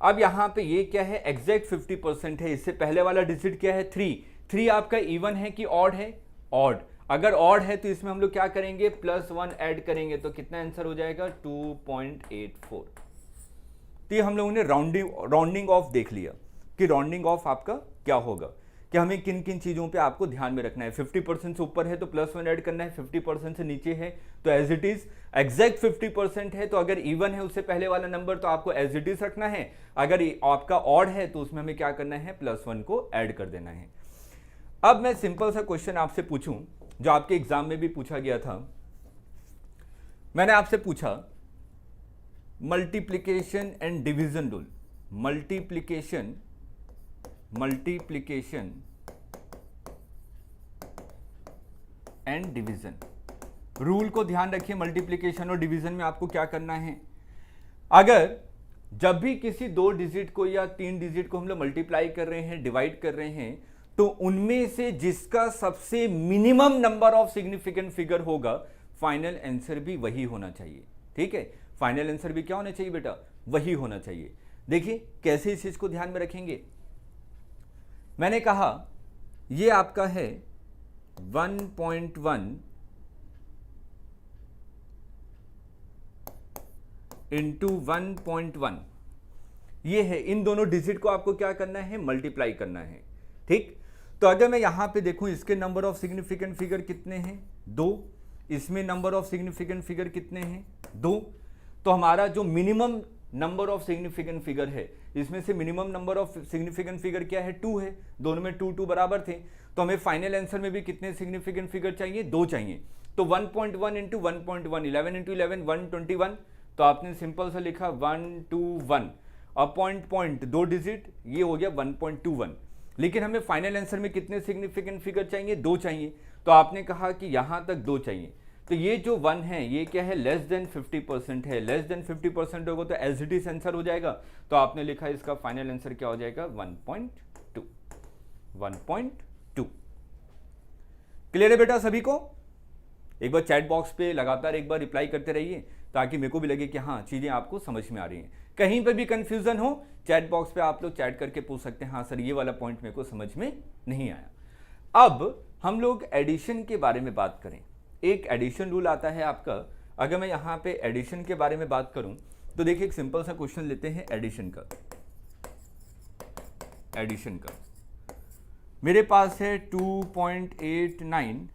अब यहां पे ये क्या है, एग्जैक्ट 50% है। इससे पहले वाला डिजिट क्या है, 3। 3 आपका इवन है कि ऑड है, ऑड। अगर ऑड है तो इसमें हम लोग क्या करेंगे, +1 ऐड करेंगे, तो कितना आंसर हो जाएगा, 2.84। तो ये हम लोगों ने राउंडिंग ऑफ देख लिया कि राउंडिंग ऑफ आपका क्या होगा, कि हमें किन किन चीज़ों पे आपको ध्यान में रखना है। 50% से ऊपर है तो +1 ऐड करना है, 50% से नीचे है तो एज इट इज। एग्जैक्ट 50% है तो अगर इवन है उससे पहले वाला नंबर तो आपको एज इट इज रखना है। अगर आपका ऑड है तो उसमें हमें क्या करना है, +1 को ऐड कर देना है। अब मैं सिंपल सा क्वेश्चन आपसे पूछूं जो आपके एग्जाम में भी पूछा गया था। मैंने आपसे पूछा multiplication and division rule. Multiplication and division rule को ध्यान रखिए। मल्टीप्लिकेशन और डिवीजन में आपको क्या करना है, अगर जब भी किसी 2 डिजिट को या 3 डिजिट को हम लोग मल्टीप्लाई कर रहे हैं, डिवाइड कर रहे हैं, तो उनमें से जिसका सबसे minimum number of significant figure होगा, फाइनल आंसर भी वही होना चाहिए। ठीक है, फाइनल आंसर भी क्या होना चाहिए बेटा, वही होना चाहिए। देखिए कैसे इस चीज को ध्यान में रखेंगे। मैंने कहा ये आपका है 1.1 इंटू 1.1, ये है। इन दोनों डिजिट को आपको क्या करना है, मल्टीप्लाई करना है। ठीक, तो अगर मैं यहां पे देखूं इसके नंबर ऑफ सिग्निफिकेंट फिगर कितने हैं, 2। इसमें नंबर ऑफ सिग्निफिकेंट फिगर कितने हैं, 2। तो हमारा जो minimum number of significant figure है, इसमें से minimum number of significant figure क्या है, 2 है। दोनों में 2 2 बराबर थे, तो हमें फाइनल आंसर में भी कितने सिग्निफिकेंट फिगर चाहिए, 2 चाहिए। तो 1.1 इंटू 1.1, 11 इंटू 11, 121। तो आपने सिंपल सा लिखा 121, पॉइंट 2 डिजिट, ये हो गया 1.21। लेकिन हमें फाइनल आंसर में कितने सिग्निफिकेंट फिगर चाहिए, 2 चाहिए। तो आपने कहा कि यहां तक 2 चाहिए। तो ये जो 1 है ये क्या है, लेस देन 50% है। लेस देन 50% होगा तो एज इट इज आंसर हो जाएगा। तो आपने लिखा इसका फाइनल आंसर क्या हो जाएगा, 1.2। 1.2 क्लियर है बेटा सभी को। एक बार चैट बॉक्स पे लगातार एक बार रिप्लाई करते रहिए ताकि मेरे को भी लगे कि हाँ चीजें आपको समझ में आ रही हैं। कहीं पे भी कंफ्यूजन हो चैट बॉक्स पे आप लोग चैट करके पूछ सकते हैं, हाँ सर ये वाला पॉइंट मेरे को समझ में नहीं आया। अब हम लोग एडिशन के बारे में बात करें। एक एडिशन रूल आता है आपका। अगर मैं यहाँ पे एडिशन के बारे में बात करूं तो देखिए एक सिंपल सा क्वेश्चन लेते हैं एडिशन का। एडिशन का मेरे पास है 2.89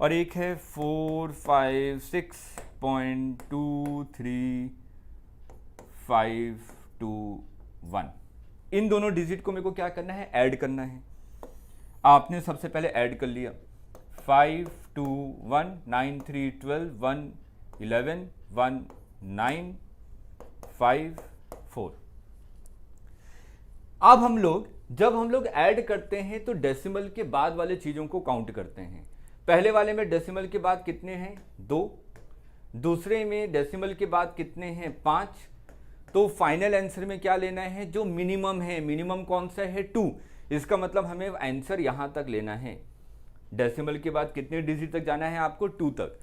और एक है 456.2351। इन दोनों डिजिट को मेरे को क्या करना है, ऐड करना है। आपने सबसे पहले ऐड कर लिया 5 2 1 9 3 12 1 11 1 9 5 4। अब जब हम लोग ऐड करते हैं तो डेसिमल के बाद वाले चीजों को काउंट करते हैं। पहले वाले में डेसिमल के बाद कितने हैं, 2। दूसरे में डेसिमल के बाद कितने हैं, 5। तो फाइनल आंसर में क्या लेना है, जो मिनिमम है। मिनिमम कौन सा है, 2। इसका मतलब हमें आंसर यहां तक लेना है। डेसिमल के बाद कितने डिजिट तक जाना है आपको, 2 तक।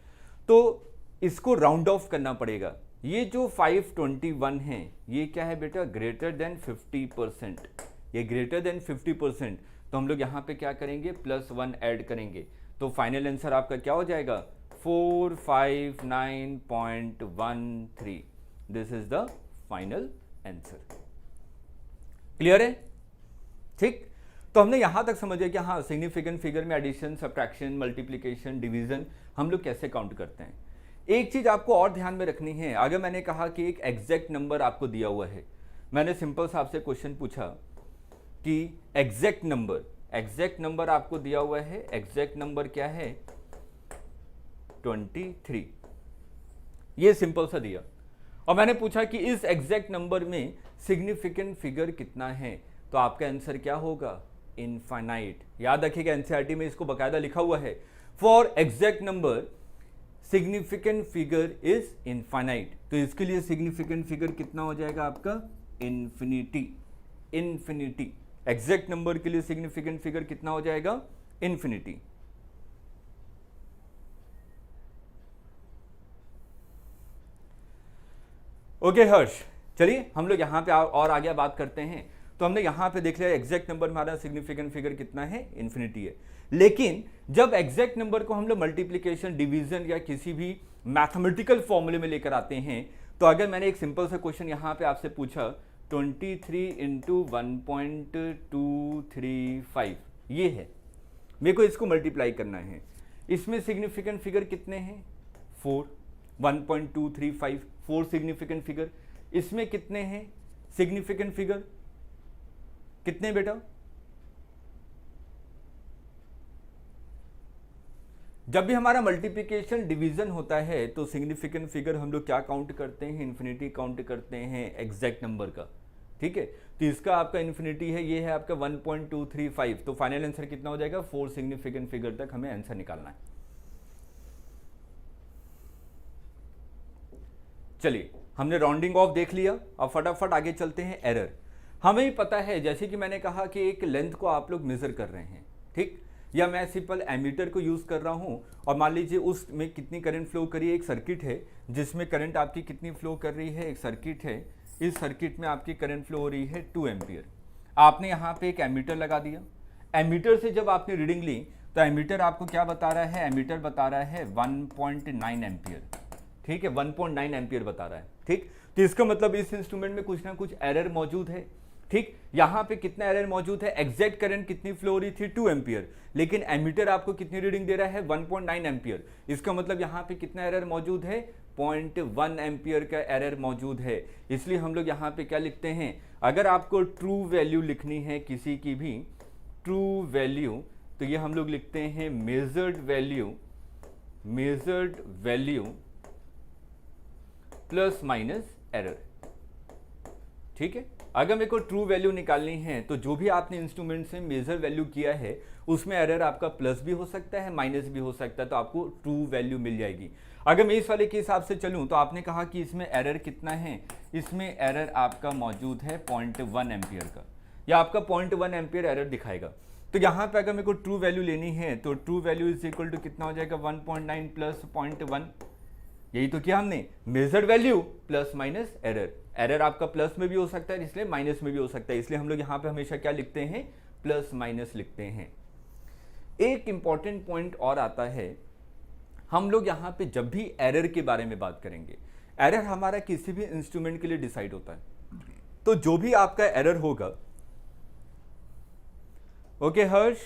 तो इसको राउंड ऑफ करना पड़ेगा। ये जो 521 है ये क्या है बेटा, ग्रेटर देन 50%। ये ग्रेटर देन 50%। तो हम लोग यहां पे क्या करेंगे, +1 ऐड करेंगे। तो फाइनल आंसर आपका क्या हो जाएगा, 459.13। This is the final answer. Clear है, ठीक। तो हमने यहां तक समझा कि हाँ सिग्निफिकेंट फिगर में एडिशन, सब्ट्रैक्शन, मल्टीप्लिकेशन, डिवीजन हम लोग कैसे काउंट करते हैं। एक चीज आपको और ध्यान में रखनी है। अगर मैंने कहा कि एक एग्जैक्ट नंबर आपको दिया हुआ है, मैंने सिंपल सा आपसे क्वेश्चन पूछा कि एग्जैक्ट नंबर आपको दिया हुआ है। एग्जैक्ट नंबर क्या है, 23। ये सिंपल सा दिया और मैंने पूछा कि इस एग्जैक्ट नंबर में सिग्निफिकेंट फिगर कितना है, तो आपका आंसर क्या होगा, इनफाइनाइट। याद रखिएगा एनसीईआरटी में इसको बकायदा लिखा हुआ है, for exact number significant figure is infinite. तो इसके लिए सिग्निफिकेंट फिगर कितना हो जाएगा आपका, इन्फिनिटी। एग्जैक्ट नंबर के लिए सिग्निफिकेंट फिगर कितना हो जाएगा, इन्फिनिटी। ओके हर्ष, चलिए हम लोग यहाँ पे और आगे बात करते हैं। तो हमने यहाँ पे देख लिया एग्जैक्ट नंबर हमारा सिग्निफिकेंट फिगर कितना है, इन्फिनिटी है। लेकिन जब एग्जैक्ट नंबर को हम लोग मल्टीप्लीकेशन, डिवीजन या किसी भी मैथमेटिकल फॉर्मूले में लेकर आते हैं, तो अगर मैंने एक सिंपल सा क्वेश्चन यहाँ पे आपसे पूछा 23 इंटू 1.235 ये है, मेरे को इसको मल्टीप्लाई करना है। इसमें सिग्निफिकेंट फिगर कितने हैं, 4, 1.235 4 सिग्निफिकेंट फिगर। इसमें कितने हैं सिग्निफिकेंट फिगर, कितने बेटा? जब भी हमारा मल्टीप्लिकेशन डिवीजन होता है तो सिग्निफिकेंट फिगर हम लोग क्या काउंट करते हैं, इन्फिनिटी काउंट करते हैं एग्जैक्ट नंबर का, ठीक है। तो इसका आपका इन्फिनिटी है, ये है आपका 1.235, तो फाइनल आंसर कितना हो जाएगा, 4 सिग्निफिकेंट फिगर तक हमें आंसर निकालना है। चलिए हमने राउंडिंग ऑफ देख लिया, अब फटाफट आगे चलते हैं। एरर हमें ही पता है, जैसे कि मैंने कहा कि एक लेंथ को आप लोग मेजर कर रहे हैं, ठीक, या मैं सिंपल एमीटर को यूज कर रहा हूं और मान लीजिए उसमें कितनी करंट फ्लो करी है। एक सर्किट है जिसमें करंट आपकी कितनी फ्लो कर रही है, एक सर्किट है, इस सर्किट में आपकी करंट फ्लो हो रही है 2 एम्पियर। आपने यहाँ पे एक एमीटर लगा दिया, एमीटर से जब आपने रीडिंग ली तो एमीटर आपको क्या बता रहा है, एमीटर बता रहा है 1.9 एम्पियर, ठीक है, 1.9 एम्पियर बता रहा है, ठीक। तो इसका मतलब इस इंस्ट्रूमेंट में कुछ ना कुछ एरर मौजूद है, ठीक। यहाँ पे कितना एरर मौजूद है, एग्जैक्ट करंट कितनी फ्लो हो रही थी 2 एम्पियर, लेकिन एमीटर आपको कितनी रीडिंग दे रहा है 1.9 एम्पियर। इसका मतलब यहाँ पे कितना एरर मौजूद है, 0.1 एम्पियर का एरर मौजूद है। इसलिए हम लोग यहाँ पे क्या लिखते हैं, अगर आपको ट्रू वैल्यू लिखनी है किसी की भी ट्रू वैल्यू, तो ये हम लोग लिखते हैं measured value plus minus error, ठीक है। अगर मेरे को ट्रू वैल्यू निकालनी है तो जो भी आपने इंस्ट्रूमेंट से मेजर वैल्यू किया है उसमें एरर आपका प्लस भी हो सकता है, माइनस भी हो सकता है, तो आपको ट्रू वैल्यू मिल जाएगी। अगर मैं इस वाले के हिसाब से चलूं तो आपने कहा कि इसमें एरर कितना है, इसमें एरर आपका मौजूद है 0.1 एम्पियर का, या आपका 0.1 एम्पियर एरर दिखाएगा। तो यहाँ पे अगर मेरे को ट्रू वैल्यू लेनी है तो true value is equal to कितना हो जाएगा, 1.9 प्लस 0.1, यही तो किया हमने, measured value plus minus error. Error आपका प्लस में भी हो सकता है, इसलिए माइनस में भी हो सकता है, इसलिए हम लोग यहाँ पे हमेशा क्या लिखते हैं, प्लस माइनस लिखते हैं। एक इंपॉर्टेंट पॉइंट और आता है, हम लोग यहाँ पे जब भी एरर के बारे में बात करेंगे, एरर हमारा किसी भी इंस्ट्रूमेंट के लिए डिसाइड होता है, तो जो भी आपका एरर होगा, okay Harsh,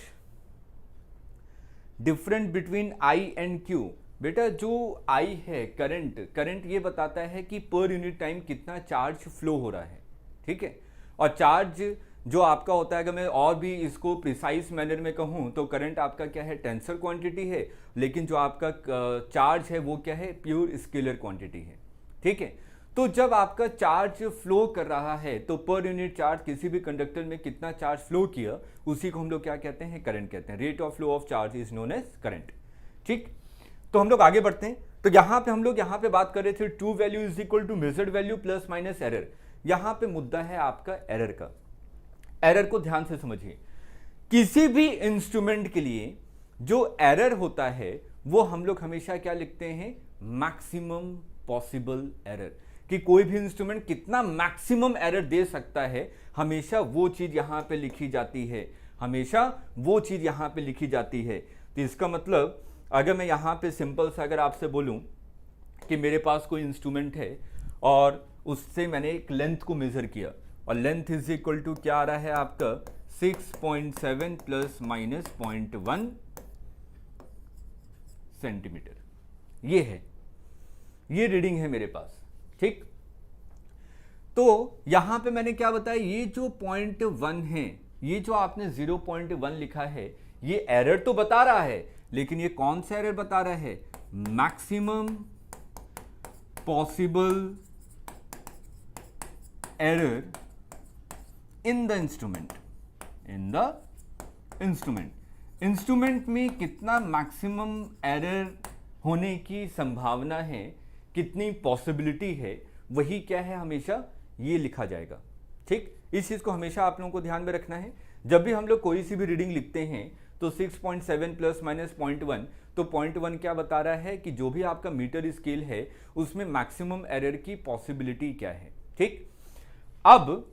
different between I and Q, बेटा जो आई है करंट ये बताता है कि पर यूनिट टाइम कितना चार्ज फ्लो हो रहा है, ठीक है। और चार्ज जो आपका होता है, अगर मैं और भी इसको प्रिसाइज मैनर में कहूँ तो करंट आपका क्या है, टेंसर क्वांटिटी है, लेकिन जो आपका चार्ज है वो क्या है, प्योर स्केलर क्वांटिटी है, ठीक है। तो जब आपका चार्ज फ्लो कर रहा है तो पर यूनिट चार्ज किसी भी कंडक्टर में कितना चार्ज फ्लो किया, उसी को हम लोग क्या कहते हैं, करंट कहते हैं। Rate of flow of charge is known as current, ठीक। तो हम लोग आगे बढ़ते हैं। तो यहाँ पे हम लोग यहाँ पे बात कर रहे थे true value is equal to measured value plus minus error. यहाँ पे मुद्दा है आपका एरर का। एरर को ध्यान से समझिए, किसी भी इंस्ट्रूमेंट के लिए जो एरर होता है वो हम लोग हमेशा क्या लिखते हैं, मैक्सिमम पॉसिबल एरर, कि कोई भी इंस्ट्रूमेंट कितना मैक्सिमम एरर दे सकता है, हमेशा वो चीज यहां पे लिखी जाती है, हमेशा वो चीज यहां पे लिखी जाती है। तो इसका मतलब अगर मैं यहां पे सिंपल सा अगर आपसे बोलूं कि मेरे पास कोई इंस्ट्रूमेंट है और उससे मैंने एक लेंथ को मेजर किया और लेंथ इज इक्वल टू क्या आ रहा है आपका 6.7 प्लस माइनस 0.1 सेंटीमीटर, ये है, ये रीडिंग है मेरे पास, ठीक। तो यहां पे मैंने क्या बताया, ये जो 0.1 है, ये जो आपने 0.1 लिखा है, ये एरर तो बता रहा है, लेकिन ये कौन सा एरर बता रहा है, maximum possible error in the instrument, in the instrument में कितना मैक्सिमम एरर होने की संभावना है, कितनी पॉसिबिलिटी है, वही क्या है, हमेशा ये लिखा जाएगा, ठीक। इस चीज को हमेशा आप लोगों को ध्यान में रखना है। जब भी हम लोग कोई सी भी रीडिंग लिखते हैं तो 6.7 प्लस माइनस 0.1, तो 0.1 क्या बता रहा है कि जो भी आपका मीटर स्केल है उसमें मैक्सिमम एरर की पॉसिबिलिटी क्या है, ठीक। अब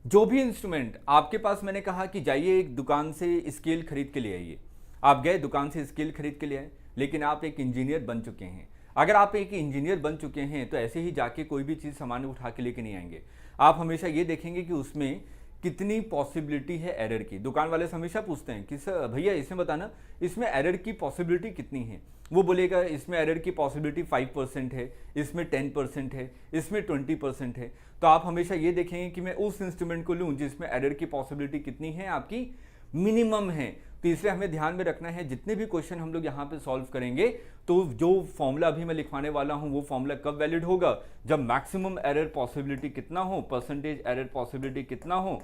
जो भी इंस्ट्रूमेंट आपके पास, मैंने कहा कि जाइए एक दुकान से स्केल खरीद के ले आइए। आप गए दुकान से स्केल खरीद के ले आए, लेकिन आप एक इंजीनियर बन चुके हैं। अगर आप एक इंजीनियर बन चुके हैं तो ऐसे ही जाके कोई भी चीज़ सामान उठा के लेके नहीं आएंगे। आप हमेशा ये देखेंगे कि उसमें कितनी पॉसिबिलिटी है एरर की। दुकान वाले से हमेशा पूछते हैं कि सर भैया इसमें बताना इसमें एरर की पॉसिबिलिटी कितनी है। वो बोलेगा इसमें एरर की पॉसिबिलिटी 5% है, इसमें 10% है, इसमें 20% है। तो आप हमेशा ये देखेंगे कि मैं उस इंस्ट्रूमेंट को लूँ जिसमें एरर की पॉसिबिलिटी कितनी है, आपकी मिनिमम है। तो इसलिए हमें ध्यान में रखना है, जितने भी क्वेश्चन हम लोग यहाँ पे सॉल्व करेंगे तो जो फॉर्मूला अभी मैं लिखवाने वाला हूँ वो फॉर्मूला कब वैलिड होगा, जब मैक्सिमम एरर पॉसिबिलिटी कितना हो, परसेंटेज एरर पॉसिबिलिटी कितना हो,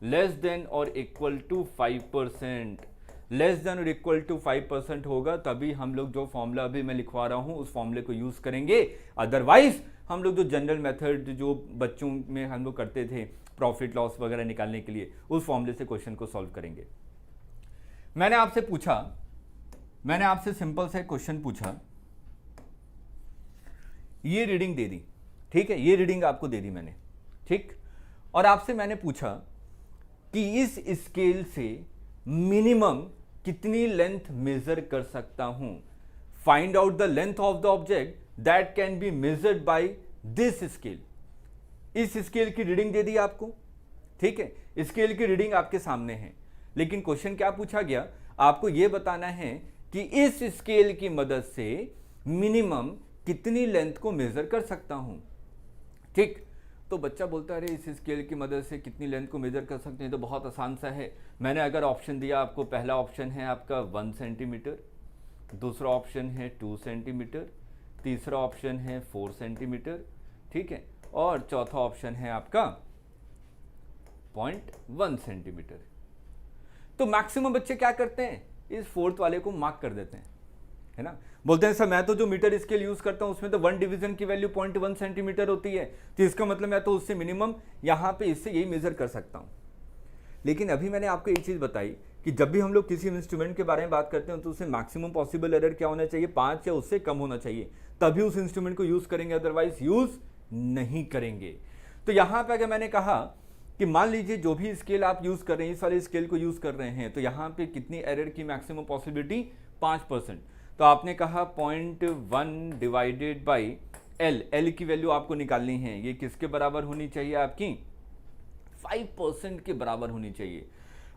लेस देन और इक्वल टू 5%। लेस देन और इक्वल टू 5% होगा तभी हम लोग जो फॉर्मूला अभी मैं लिखवा रहा हूँ उस फॉर्मूले को यूज करेंगे। अदरवाइज हम लोग जो जनरल मेथड जो बच्चों में हम लोग करते थे प्रॉफिट लॉस वगैरह निकालने के लिए, उस फॉर्मूले से क्वेश्चन को सॉल्व करेंगे। मैंने आपसे पूछा, मैंने आपसे सिंपल सा क्वेश्चन पूछा, ये रीडिंग दे दी, ठीक है, ये रीडिंग आपको दे दी मैंने, ठीक, और आपसे मैंने पूछा कि इस स्केल से मिनिमम कितनी लेंथ मेजर कर सकता हूं। Find out the length of the object that can be measured by this scale. इस स्केल की रीडिंग दे दी आपको, ठीक है, स्केल की रीडिंग आपके सामने है, लेकिन क्वेश्चन क्या पूछा गया, आपको यह बताना है कि इस स्केल की मदद से मिनिमम कितनी लेंथ को मेजर कर सकता हूं, ठीक। तो बच्चा बोलता है अरे इस स्केल की मदद से कितनी लेंथ को मेजर कर सकते हैं, तो बहुत आसान सा है। मैंने अगर ऑप्शन दिया आपको, पहला ऑप्शन है आपका 1 सेंटीमीटर, दूसरा ऑप्शन है 2 सेंटीमीटर, तीसरा ऑप्शन है 4 सेंटीमीटर, ठीक है, और चौथा ऑप्शन है आपका 0.1 सेंटीमीटर। तो मैक्सिमम बच्चे क्या करते हैं, इस फोर्थ वाले को मार्क कर देते हैं, है ना, बोलते हैं सर मैं तो जो मीटर स्केल यूज करता हूं उसमें तो 1 डिवीजन की वैल्यू 0.1 सेंटीमीटर होती है, तो इसका मतलब मैं तो उससे मिनिमम यहां पे इससे यही मेजर कर सकता हूं। लेकिन अभी मैंने आपको एक चीज बताई कि जब भी हम लोग किसी इंस्ट्रूमेंट के बारे में बात करते हैं तो उससे मैक्सिमम पॉसिबल एरर क्या होना चाहिए, 5 या उससे कम होना चाहिए, तभी उस इंस्ट्रूमेंट को यूज करेंगे, अदरवाइज यूज नहीं करेंगे। तो यहां पर अगर मैंने कहा कि मान लीजिए जो भी स्केल आप यूज कर रहे हैं, इस वाले स्केल को यूज कर रहे हैं, तो यहां पे कितनी एरर की मैक्सिमम पॉसिबिलिटी 5%। तो आपने कहा 0.1 डिवाइडेड बाई एल, एल की वैल्यू आपको निकालनी है, ये किसके बराबर होनी चाहिए, आपकी 5% के बराबर होनी चाहिए।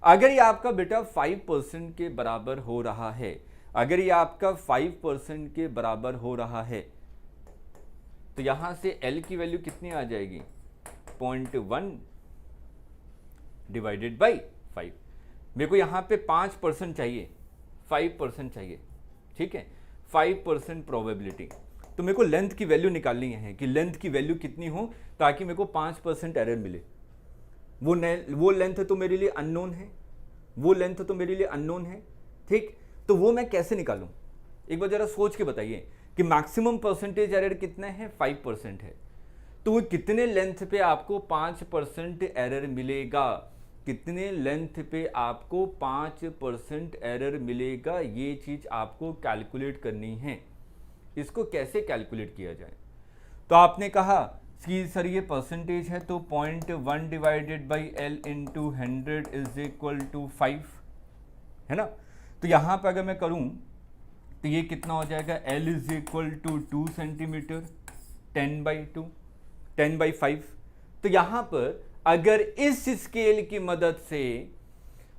अगर ये आपका बेटा 5% के बराबर हो रहा है, अगर ये आपका 5% के बराबर हो रहा है, तो यहां से एल की वैल्यू कितनी आ जाएगी, 0.1 डिवाइडेड बाई 5। मेरे को यहां पे 5% चाहिए, 5% चाहिए, ठीक है, 5% प्रोबेबिलिटी। तो मेरे को लेंथ की वैल्यू निकालनी है कि लेंथ की वैल्यू कितनी हो ताकि मेरे को 5% एरर मिले। वो लेंथ तो मेरे लिए अननोन है, वो लेंथ तो मेरे लिए अननोन है, ठीक। तो वो मैं कैसे निकालूं, एक बार जरा सोच के बताइए कि मैक्सिमम परसेंटेज एरर कितना है, 5% है, तो वो कितने लेंथ पे आपको 5% एरर मिलेगा, कितने लेंथ पे आपको 5% एरर मिलेगा, ये चीज आपको कैलकुलेट करनी है। इसको कैसे कैलकुलेट किया जाए, तो आपने कहा कि सर ये परसेंटेज है तो 0.1 divided by L into 100 is equal to 5, है ना। तो यहां पर अगर मैं करूं तो ये कितना हो जाएगा, L is equal to 2 centimetre 10/5। तो यहां पर अगर इस स्केल की मदद से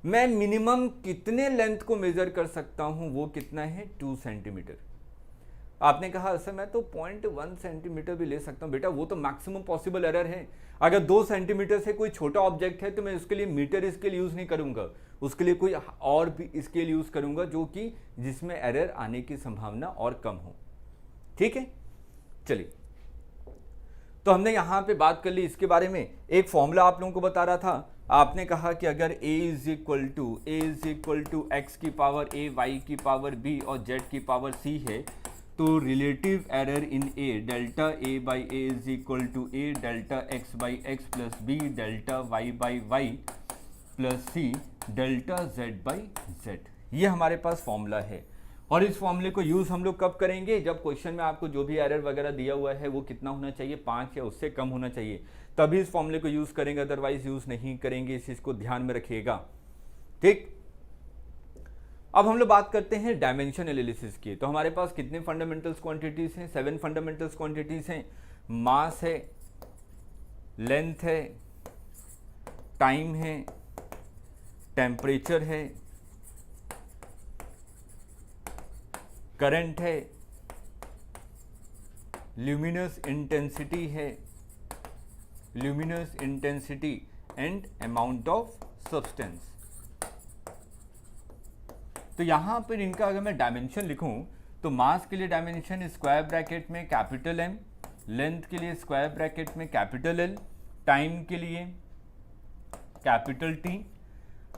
मैं मिनिमम कितने लेंथ को मेजर कर सकता हूं, वो कितना है, 2 सेंटीमीटर। आपने कहा सर मैं तो 0.1 सेंटीमीटर भी ले सकता हूं, बेटा वो तो मैक्सिमम पॉसिबल एरर है। अगर 2 सेंटीमीटर से कोई छोटा ऑब्जेक्ट है तो मैं उसके लिए मीटर स्केल यूज नहीं करूंगा, उसके लिए कोई और भी स्केल यूज करूंगा जो कि जिसमें एरर आने की संभावना और कम हो, ठीक है। चलिए, तो हमने यहां पे बात कर ली इसके बारे में। एक फॉर्मूला आप लोगों को बता रहा था, आपने कहा कि अगर a is equal to X की पावर a, y की पावर b और z की पावर c है, तो relative error in a delta a by a is equal to a delta x by x plus b delta y by y plus c delta z by z। ये हमारे पास formula है। और इस फॉर्मूले को use हम लोग कब करेंगे, जब क्वेश्चन में आपको जो भी एरर वगैरह दिया हुआ है वो कितना होना चाहिए, 5 या उससे कम होना चाहिए, तभी इस फॉर्मूले को यूज करेंगे, अदरवाइज यूज नहीं करेंगे। इस चीज को ध्यान में रखिएगा, ठीक। अब हम लोग बात करते हैं डायमेंशन एनालिसिस की। तो हमारे पास कितने फंडामेंटल्स क्वांटिटीज हैं, 7 फंडामेंटल्स क्वांटिटीज हैं। मास है, लेंथ है, टाइम है, टेम्परेचर है, करंट है, ल्यूमिनस इंटेंसिटी है, luminous intensity and amount of substance. तो यहां पर इनका अगर मैं डायमेंशन लिखूं तो मास के लिए डायमेंशन स्क्वायर ब्रैकेट में कैपिटल एम, लेंथ के लिए स्क्वायर ब्रैकेट में कैपिटल एल, टाइम के लिए कैपिटल टी,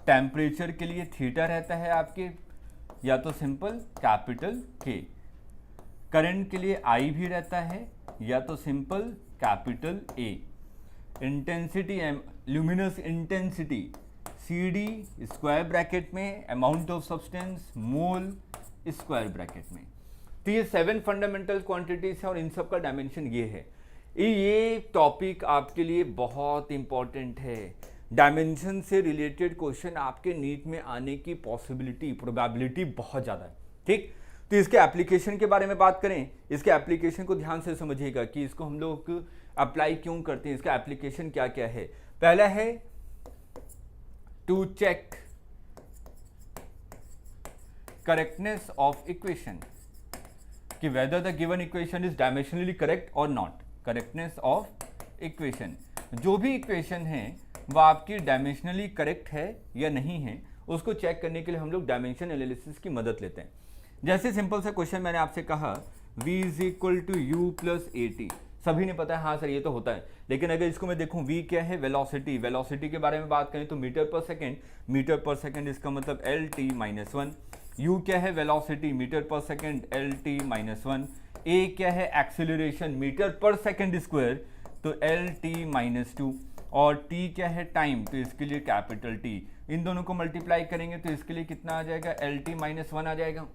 टेम्परेचर के लिए थीटा रहता है आपके या तो सिंपल कैपिटल के, करंट के लिए आई भी रहता है या तो simple capital A, intensity M, luminous intensity C D square bracket में, amount of substance mole square bracket में। तो ये 7 फंडामेंटल क्वांटिटीज है और इन सब का डायमेंशन ये है। ये टॉपिक आपके लिए बहुत इंपॉर्टेंट है। डायमेंशन से रिलेटेड क्वेश्चन आपके नीट में आने की पॉसिबिलिटी, प्रोबेबिलिटी बहुत ज़्यादा है, ठीक। तो इसके एप्लीकेशन के बारे में बात करें, इसके एप्लीकेशन को ध्यान से समझिएगा कि इसको हम लोग अप्लाई क्यों करते हैं, इसका एप्लीकेशन क्या क्या है। पहला है to check correctness of equation, कि whether the given equation is dimensionally correct और नॉट। करेक्टनेस ऑफ इक्वेशन, जो भी इक्वेशन है वो आपकी डायमेंशनली करेक्ट है या नहीं है, उसको चेक करने के लिए हम लोग डायमेंशन एनालिसिस की मदद लेते हैं। जैसे सिंपल सा क्वेश्चन मैंने आपसे कहा v is equal to U plus A T, सभी ने पता है हाँ सर ये तो होता है, लेकिन अगर इसको मैं देखूं v क्या है, वेलोसिटी, वेलोसिटी के बारे में बात करें तो metre per second, metre per second इसका मतलब एल टी माइनस 1, u क्या है velocity, metre per second L T minus 1, a क्या है acceleration, metre per second square तो एल टी माइनस 2, और t क्या है टाइम, तो इसके लिए कैपिटल T। इन दोनों को मल्टीप्लाई करेंगे तो इसके लिए कितना आ जाएगा, एल टी माइनस 1 आ जाएगा।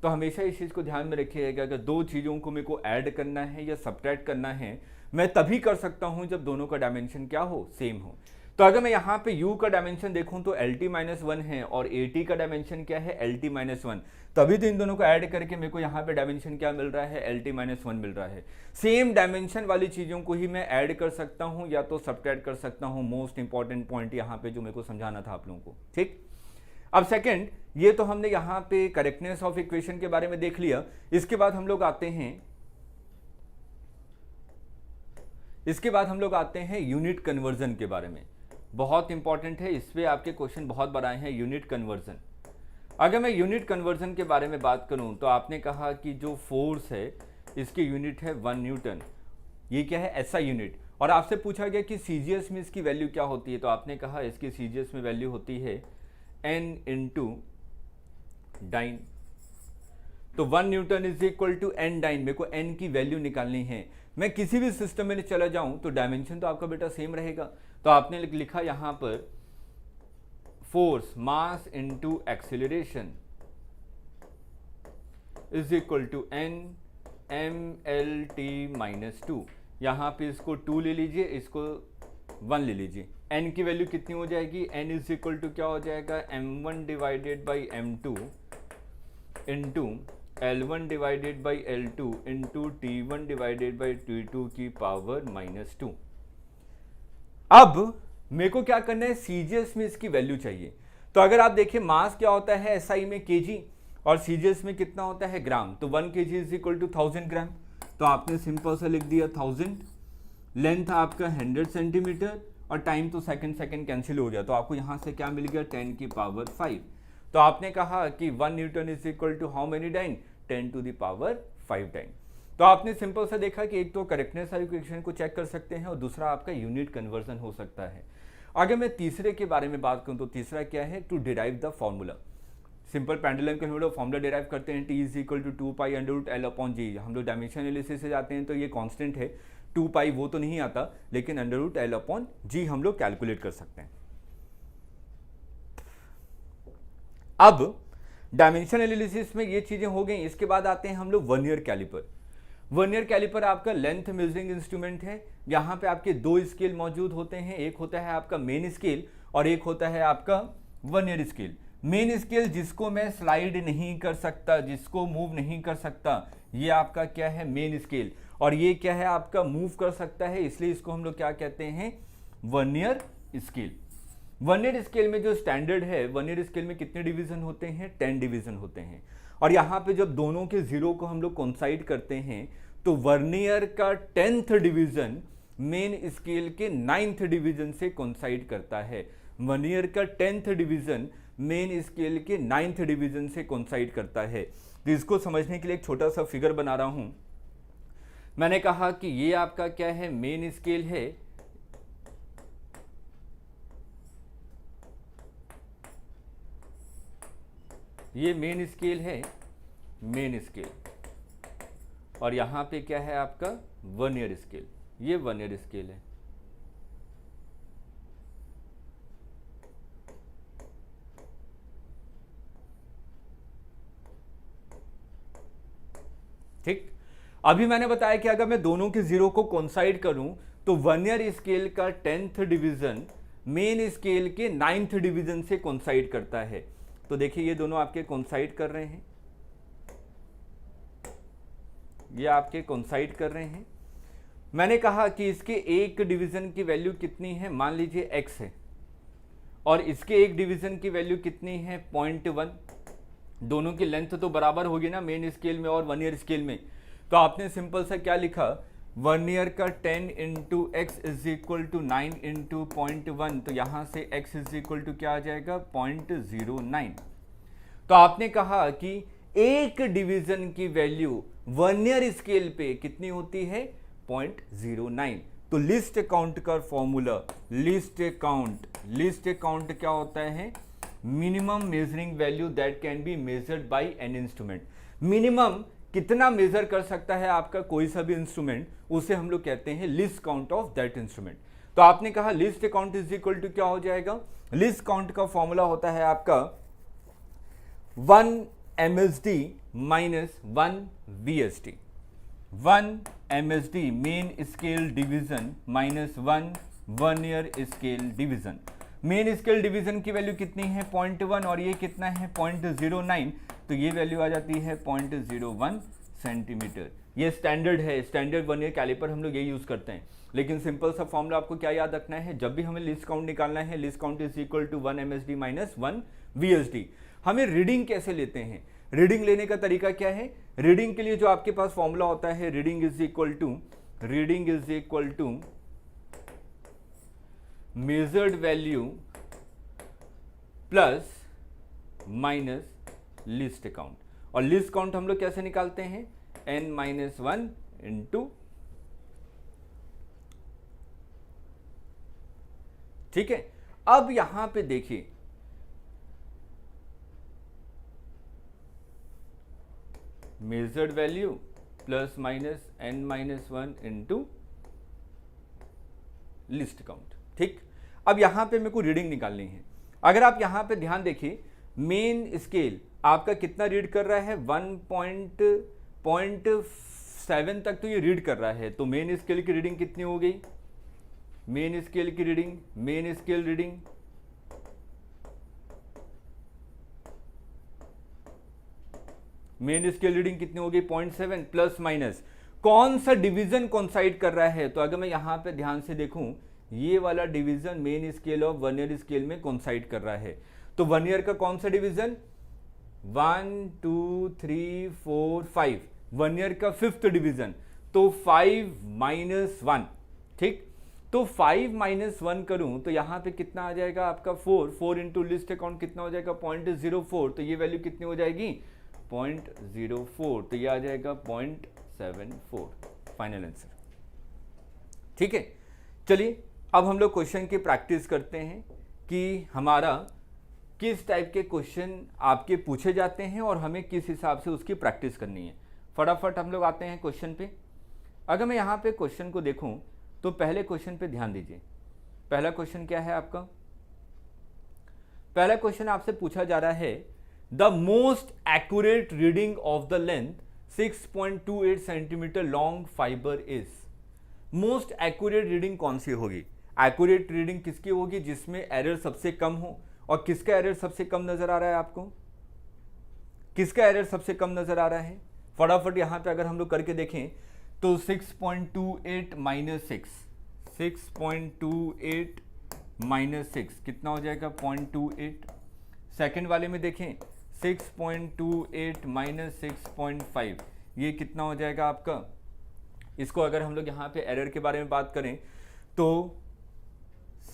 तो हमेशा इस चीज़ को ध्यान में रखिएगा, अगर दो चीज़ों को मेरे को ऐड करना है या सब्ट्रैक्ट करना है, मैं तभी कर सकता हूं जब दोनों का डायमेंशन क्या हो, सेम हो। तो अगर मैं यहाँ पे u का डायमेंशन देखूं तो एल टी माइनस 1 है और ए टी का डायमेंशन क्या है, एल टी माइनस 1, तभी तो इन दोनों को ऐड करके मेरे को यहाँ पे डायमेंशन क्या मिल रहा है, एल टी माइनस 1 मिल रहा है। सेम डायमेंशन वाली चीज़ों को ही मैं ऐड कर सकता हूँ या तो सब्ट्रैक्ट कर सकता हूँ। मोस्ट इंपॉर्टेंट पॉइंट यहाँ पे जो मेरे को समझाना था आप लोगों को, ठीक। अब सेकंड, ये तो हमने यहाँ पे करेक्टनेस ऑफ इक्वेशन के बारे में देख लिया। इसके बाद हम लोग आते हैं यूनिट कन्वर्जन के बारे में। बहुत इंपॉर्टेंट है, इस पे आपके क्वेश्चन बहुत बार आए हैं, यूनिट कन्वर्जन। अगर मैं यूनिट कन्वर्जन के बारे में बात करूं तो आपने कहा कि जो फोर्स है इसकी यूनिट है 1 न्यूटन, ये क्या है, ऐसा यूनिट। और आपसे पूछा गया कि सीजीएस में इसकी वैल्यू क्या होती है, तो आपने कहा इसकी सीजीएस में वैल्यू होती है n इंटू डाइन। तो 1 newton is equal to n dyne, मेरे को n की वैल्यू निकालनी है। मैं किसी भी सिस्टम में चला जाऊं तो डायमेंशन तो आपका बेटा सेम रहेगा। तो आपने लिखा यहां पर force mass into acceleration is equal to n mlt minus 2। यहां पे इसको 2 ले लीजिए, इसको 1 ले लीजिए। n की वैल्यू कितनी हो जाएगी, n इज इक्वल टू क्या हो जाएगा, m1 divided by m2 into L1 divided by L2 into T1 divided by T2 की पावर माइनस 2। अब मेरे को क्या करना है, सीजीएस में इसकी वैल्यू चाहिए। तो अगर आप देखिए मास क्या होता है एसआई में केजी और सीजीएस में कितना होता है ग्राम, तो 1 kg इज इक्वल टू 1000 ग्राम। तो आपने सिंपल सा लिख दिया 1000, लेंथ आपका 100 सेंटीमीटर और टाइम तो सेकंड कैंसिल हो गया, तो आपको यहाँ से क्या मिल गया, 10 की पावर 5। तो आपने कहा कि 1 newton is equal to how many dyne, 10 to the power 5 dyne. तो आपने सिंपल सा देखा कि एक तो करेक्टनेस ऑफ इक्वेशन को चेक कर सकते हैं और दूसरा आपका यूनिट कन्वर्जन हो सकता है। अगर मैं तीसरे के बारे में बात करूं तो तीसरा क्या है, to derive the formula. Simple pendulum के हम लोग फॉर्मूला डिराइव करते हैं, T is equal to 2 pi under root L upon G. हम लोग डायमेंशन एनालिसिस से जाते हैं तो ये कांस्टेंट है, 2 पाई वो तो नहीं आता, लेकिन under root L upon G हम लोग कैलकुलेट कर सकते हैं। अब डायमेंशन एनालिसिस में ये चीजें हो गई। इसके बाद आते हैं हम लोग वर्नियर कैलिपर। वर्नियर कैलिपर आपका लेंथ मेजरिंग इंस्ट्रूमेंट है। यहाँ पे आपके दो स्केल मौजूद होते हैं, एक होता है आपका मेन स्केल और एक होता है आपका वर्नियर स्केल। मेन स्केल जिसको मैं स्लाइड नहीं कर सकता, जिसको मूव नहीं कर सकता, ये आपका क्या है, मेन स्केल। और ये क्या है, आपका मूव कर सकता है, इसलिए इसको हम लोग क्या कहते हैं, वर्नियर स्केल। वर्नियर स्केल में जो स्टैंडर्ड है, वर्नियर स्केल में कितने डिवीजन होते हैं, 10 डिवीजन होते हैं। और यहाँ पे जब दोनों के जीरो को हम लोग कोइंसाइड करते हैं तो वर्नियर का 10th डिवीजन मेन स्केल के 9th डिवीजन से कोइंसाइड करता है। वर्नियर का 10th डिवीजन मेन स्केल के 9th डिवीजन से कोइंसाइड करता है। तो इसको समझने के लिए एक छोटा सा फिगर बना रहा हूं। मैंने कहा कि ये आपका क्या है, मेन स्केल है, ये मेन स्केल है, मेन स्केल, और यहां पे क्या है आपका वर्नियर स्केल, ये वर्नियर स्केल है। ठीक, अभी मैंने बताया कि अगर मैं दोनों के जीरो को कोइंसाइड करूं तो वर्नियर स्केल का 10th डिवीजन मेन स्केल के 9th डिवीजन से कोइंसाइड करता है। तो देखिए ये दोनों आपके कोइंसाइड कर रहे हैं, ये आपके कोइंसाइड कर रहे हैं। मैंने कहा कि इसके एक डिवीजन की वैल्यू कितनी है, मान लीजिए x है, और इसके एक डिवीजन की वैल्यू कितनी है, 0.1। दोनों की लेंथ तो बराबर होगी ना, मेन स्केल में और वर्नियर स्केल में। तो आपने सिंपल सा क्या लिखा, वर्नियर का 10 into X is equal to 9 into 0.1, तो यहां से x इज इक्वल टू क्या आ जाएगा, 0.09। तो आपने कहा कि एक डिवीजन की वैल्यू वर्नियर स्केल पे कितनी होती है, 0.09। तो लिस्ट काउंट का फॉर्मूला, लिस्ट काउंट क्या होता है, minimum measuring value that can be measured by an instrument. Minimum कितना मेजर कर सकता है आपका कोई सा भी इंस्ट्रूमेंट, उसे हम लोग कहते हैं least count of that instrument. तो आपने कहा least count is equal to क्या हो जाएगा, लिस्ट काउंट का फॉर्मूला होता है आपका 1 MSD minus 1 VSD। 1 MSD main scale division minus 1 vernier scale division. Main scale division की वैल्यू कितनी है, 0.1, और ये कितना है, 0.09। तो ये वैल्यू आ जाती है 0.01 सेंटीमीटर। ये स्टैंडर्ड है, स्टैंडर्ड वर्नियर कैलिपर हम लोग ये यूज करते हैं। लेकिन सिंपल सा फॉर्मूला आपको क्या याद रखना है, जब भी हमें लिस्ट काउंट निकालना है, least count is equal to 1 MSD minus 1 VSD। हमें रीडिंग कैसे लेते हैं, रीडिंग लेने का तरीका क्या है, रीडिंग के लिए जो आपके पास फॉर्मूला होता है, reading is equal to measured value plus minus least count. और लिस्ट काउंट हम लोग कैसे निकालते हैं, n-1 इंटू, ठीक है। अब यहां पे देखिए, measured value plus minus n-1 into list count. ठीक, अब यहां पे मेरे को रीडिंग निकालनी है। अगर आप यहां पे ध्यान देखिए, मेन स्केल आपका कितना रीड कर रहा है, 1.7 तक तो ये रीड कर रहा है। तो मेन स्केल की रीडिंग कितनी हो गई, मेन स्केल की रीडिंग, मेन स्केल रीडिंग कितनी हो गई, 0.7 प्लस माइनस कौन सा डिवीजन कोइंसाइड कर रहा है। तो अगर मैं यहां पे ध्यान से देखूं, ये वाला डिवीजन मेन स्केल और वर्नियर स्केल में कोइंसाइड कर रहा है। तो वर्नियर का कौन सा डिवीजन, 1 2 3 4 5, वर्नियर का 5th डिवीजन, तो 5 माइनस 1। ठीक, तो 5 माइनस 1 करूं तो यहां पे कितना आ जाएगा आपका 4 इंटू लिस्ट अकाउंट कितना हो जाएगा, 0.04। तो ये वैल्यू कितनी हो जाएगी, 0.04। तो ये आ जाएगा 0.74, फाइनल आंसर। ठीक है, चलिए अब हम लोग क्वेश्चन की प्रैक्टिस करते हैं कि हमारा किस टाइप के क्वेश्चन आपके पूछे जाते हैं और हमें किस हिसाब से उसकी प्रैक्टिस करनी है। फटाफट हम लोग आते हैं क्वेश्चन पे। अगर मैं यहाँ पे क्वेश्चन को देखूं तो पहले क्वेश्चन पे ध्यान दीजिए। पहला क्वेश्चन क्या है आपका, पहला क्वेश्चन आपसे पूछा जा रहा है the most accurate reading of the length 6.28 centimetre long fibre is. Most accurate reading कौन सी होगी? एक्यूरेट रीडिंग किसकी होगी? जिसमें एरर सबसे कम हो। और किसका एरर सबसे कम नजर आ रहा है आपको? किसका एरर सबसे कम नजर आ रहा है? फटाफट यहां पे अगर हम लोग करके देखें तो 6.28 माइनस 6.28 माइनस 6 कितना हो जाएगा? 0.28। सेकेंड वाले में देखें 6.28 माइनस 6.5 ये कितना हो जाएगा आपका? इसको अगर हम लोग यहाँ पे एरर के बारे में बात करें तो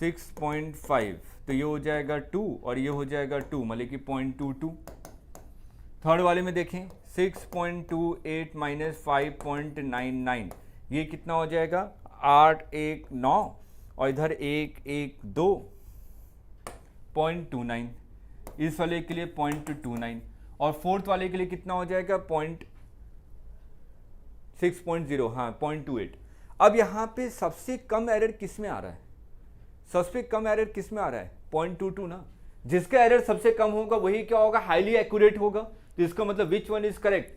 6.5 तो ये हो जाएगा 2 और ये हो जाएगा 2 मतलब कि 0.22। थर्ड वाले में देखें 6.28 माइनस 5.99 ये कितना हो जाएगा? 8 1 9 और इधर 1 1 2 0.29। इस वाले के लिए 0.29 और फोर्थ वाले के लिए कितना हो जाएगा? 6.0 हाँ 0.28। अब यहाँ पे सबसे कम एरर किस में आ रहा है? सबसे कम एरर किस में आ रहा है? 0.22 ना। जिसका एरर सबसे कम होगा वही क्या होगा? हाईली एक्यूरेट होगा। तो इसका मतलब विच वन इज करेक्ट?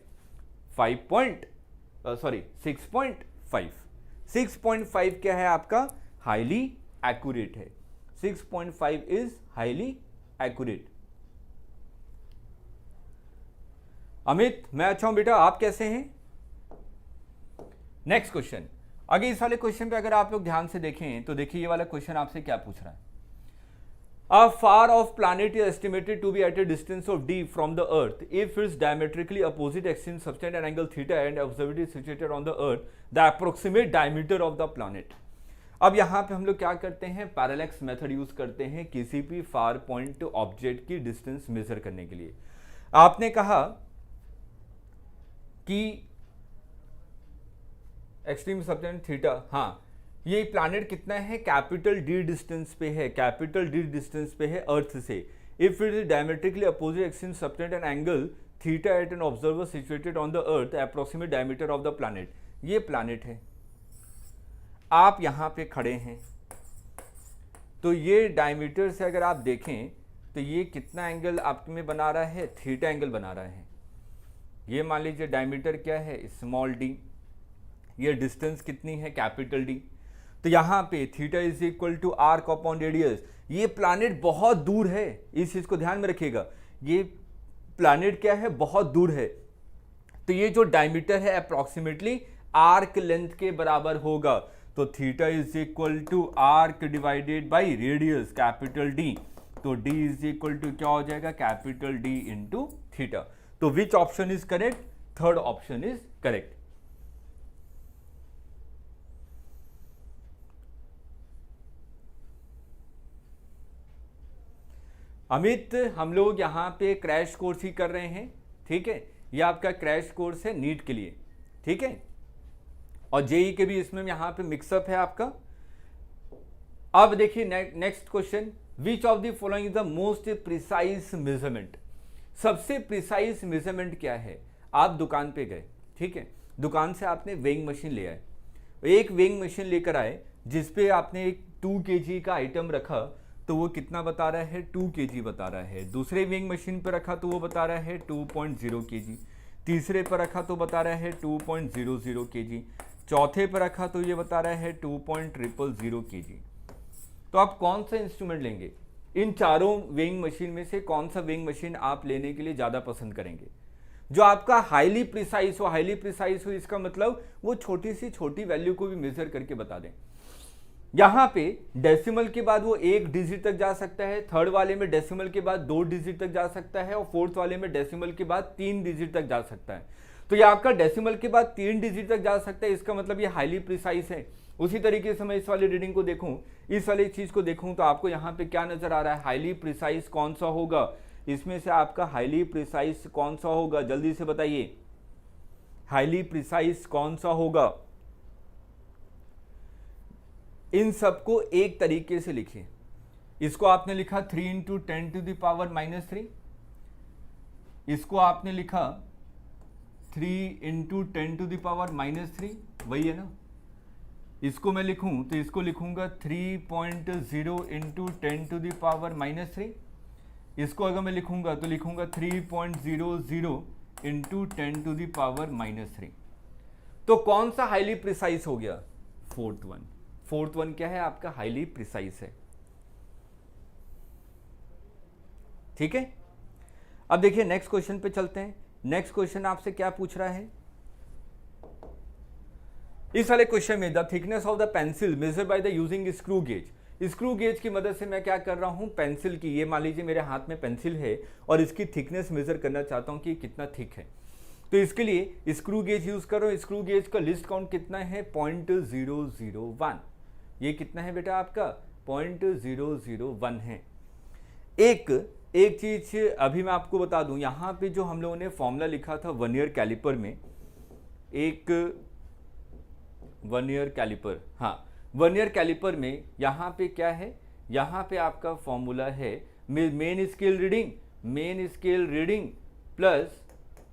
6.5। 6.5 क्या है आपका? हाईली एक्यूरेट है। 6.5 इज हाईली एक्यूरेट। अमित मैं अच्छा हूं बेटा, आप कैसे हैं? Next question. आगे इस वाले क्वेश्चन पे अगर आप लोग ध्यान से देखें तो देखिए ये वाला क्वेश्चन आपसे क्या पूछ रहा है। A far off planet is estimated to be at a distance of d from the Earth if its diametrically opposite axis subtend an angle theta and observatory is situated on the Earth, the approximate diameter of the planet। अब यहाँ पे हम लोग क्या करते हैं? Parallax method use करते हैं किसी भी फार पॉइंट ऑब्जेक्ट की डिस्टेंस मेजर करने के लिए। आपने कहा कि एक्सट्रीम सबटेंड थीटा, हाँ ये प्लैनेट कितना है? कैपिटल डी डिस्टेंस पे है। कैपिटल डी डिस्टेंस पे है अर्थ से। If it is diametrically opposite axis subtend an angle theta at an observer situated on the earth, approximate diameter of the planet. ये प्लैनेट है, आप यहां पे खड़े हैं तो ये डायमीटर से अगर आप देखें तो ये कितना एंगल आप में बना रहा है? थीटा एंगल बना रहा है। ये मान लीजिए डायमीटर क्या है? Small D. ये डिस्टेंस कितनी है? Capital D. तो यहाँ पे theta is equal to arc upon radius. ये प्लैनेट बहुत दूर है, इस चीज को ध्यान में रखिएगा। ये प्लैनेट क्या है? बहुत दूर है। तो ये जो डायमीटर है अप्रोक्सीमेटली आर्क लेंथ के बराबर होगा। तो theta is equal to arc divided by radius capital D. तो डी इज इक्वल टू क्या हो जाएगा? Capital D into theta. तो which option is correct? Third option is correct. Amit हम लोग यहाँ पे क्रैश कोर्स ही कर रहे हैं, ठीक है? ये आपका क्रैश कोर्स है नीट के लिए, ठीक है? और जेई के भी इसमें यहाँ पे मिक्सअप है आपका। अब देखिए next question, which of the following is the most precise measurement? सबसे प्रिसाइज मेजरमेंट क्या है? आप दुकान पे गए, ठीक है? दुकान से आपने वेइंग मशीन ले आए। एक वेइंग मशीन लेकर आए जिसपे आपने एक 2 kg का आइटम रखा तो वो कितना बता रहा है? 2 kg बता रहा है। दूसरे वेइंग मशीन पर रखा तो वो बता रहा है 2.0 kg। तीसरे पर रखा तो बता रहा है 2.00 kg। चौथे पर रखा तो ये बता रहा है 2.000 kg। तो आप कौन सा इंस्ट्रूमेंट लेंगे? इन चारों वेइंग मशीन में से कौन सा वेइंग मशीन आप लेने के लिए ज़्यादा पसंद करेंगे? जो आपका हाईली प्रिसाइज हो। हाईली प्रिसाइज हो इसका मतलब वो छोटी सी छोटी वैल्यू को भी मेजर करके बता दें। यहां पे डेसिमल के बाद वो 1 डिजिट तक जा सकता है, थर्ड वाले में डेसिमल के बाद 2 डिजिट तक जा सकता है और फोर्थ वाले में डेसिमल के बाद 3 डिजिट तक जा सकता है। तो ये आपका डेसिमल के बाद 3 डिजिट तक जा सकता है, इसका मतलब ये हाईली प्रिसाइज है। उसी तरीके से मैं इस वाली रीडिंग को देखूं, इस वाली चीज को देखूं तो आपको यहाँ पे क्या नजर आ रहा है? हाईली प्रिसाइज कौन सा होगा? इसमें से आपका हाईली प्रिसाइज कौन सा होगा? जल्दी से बताइए, हाईली प्रिसाइज कौन सा होगा? इन सबको एक तरीके से लिखिए। इसको आपने लिखा 3 × 10⁻³ इसको आपने लिखा 3 × 10⁻³ वही है ना? इसको मैं लिखूं तो इसको लिखूंगा 3.0 × 10⁻³ इसको अगर मैं लिखूंगा तो लिखूंगा 3.00 इंटू 10⁻³ तो कौन सा हाईली प्रिसाइज हो गया? फोर्थ वन क्या है आपका? हाईली प्रिसाइज है। ठीक है, अब देखिए नेक्स्ट क्वेश्चन पे चलते हैं। नेक्स्ट क्वेश्चन आपसे क्या पूछ रहा है? इस वाले क्वेश्चन में the thickness of the pencil measure by the using screw gauge. Screw gauge की मदद से मैं क्या कर रहा हूं? पेंसिल की, ये मान लीजिए मेरे हाथ में पेंसिल है और इसकी थिकनेस मेजर करना चाहता हूं कि कितना थिक है। तो इसके लिए स्क्रू गेज यूज करो। स्क्रू गेज का लिस्ट काउंट कितना है? 0.001। ये कितना है बेटा आपका? 0.001 है। एक चीज अभी मैं आपको बता दूं, यहां पे जो हम लोगों ने फॉर्मूला लिखा था वर्नियर कैलिपर में, एक वर्नियर कैलिपर, हाँ वर्नियर कैलिपर में यहाँ पे क्या है? यहाँ पे आपका फॉर्मूला है main scale reading plus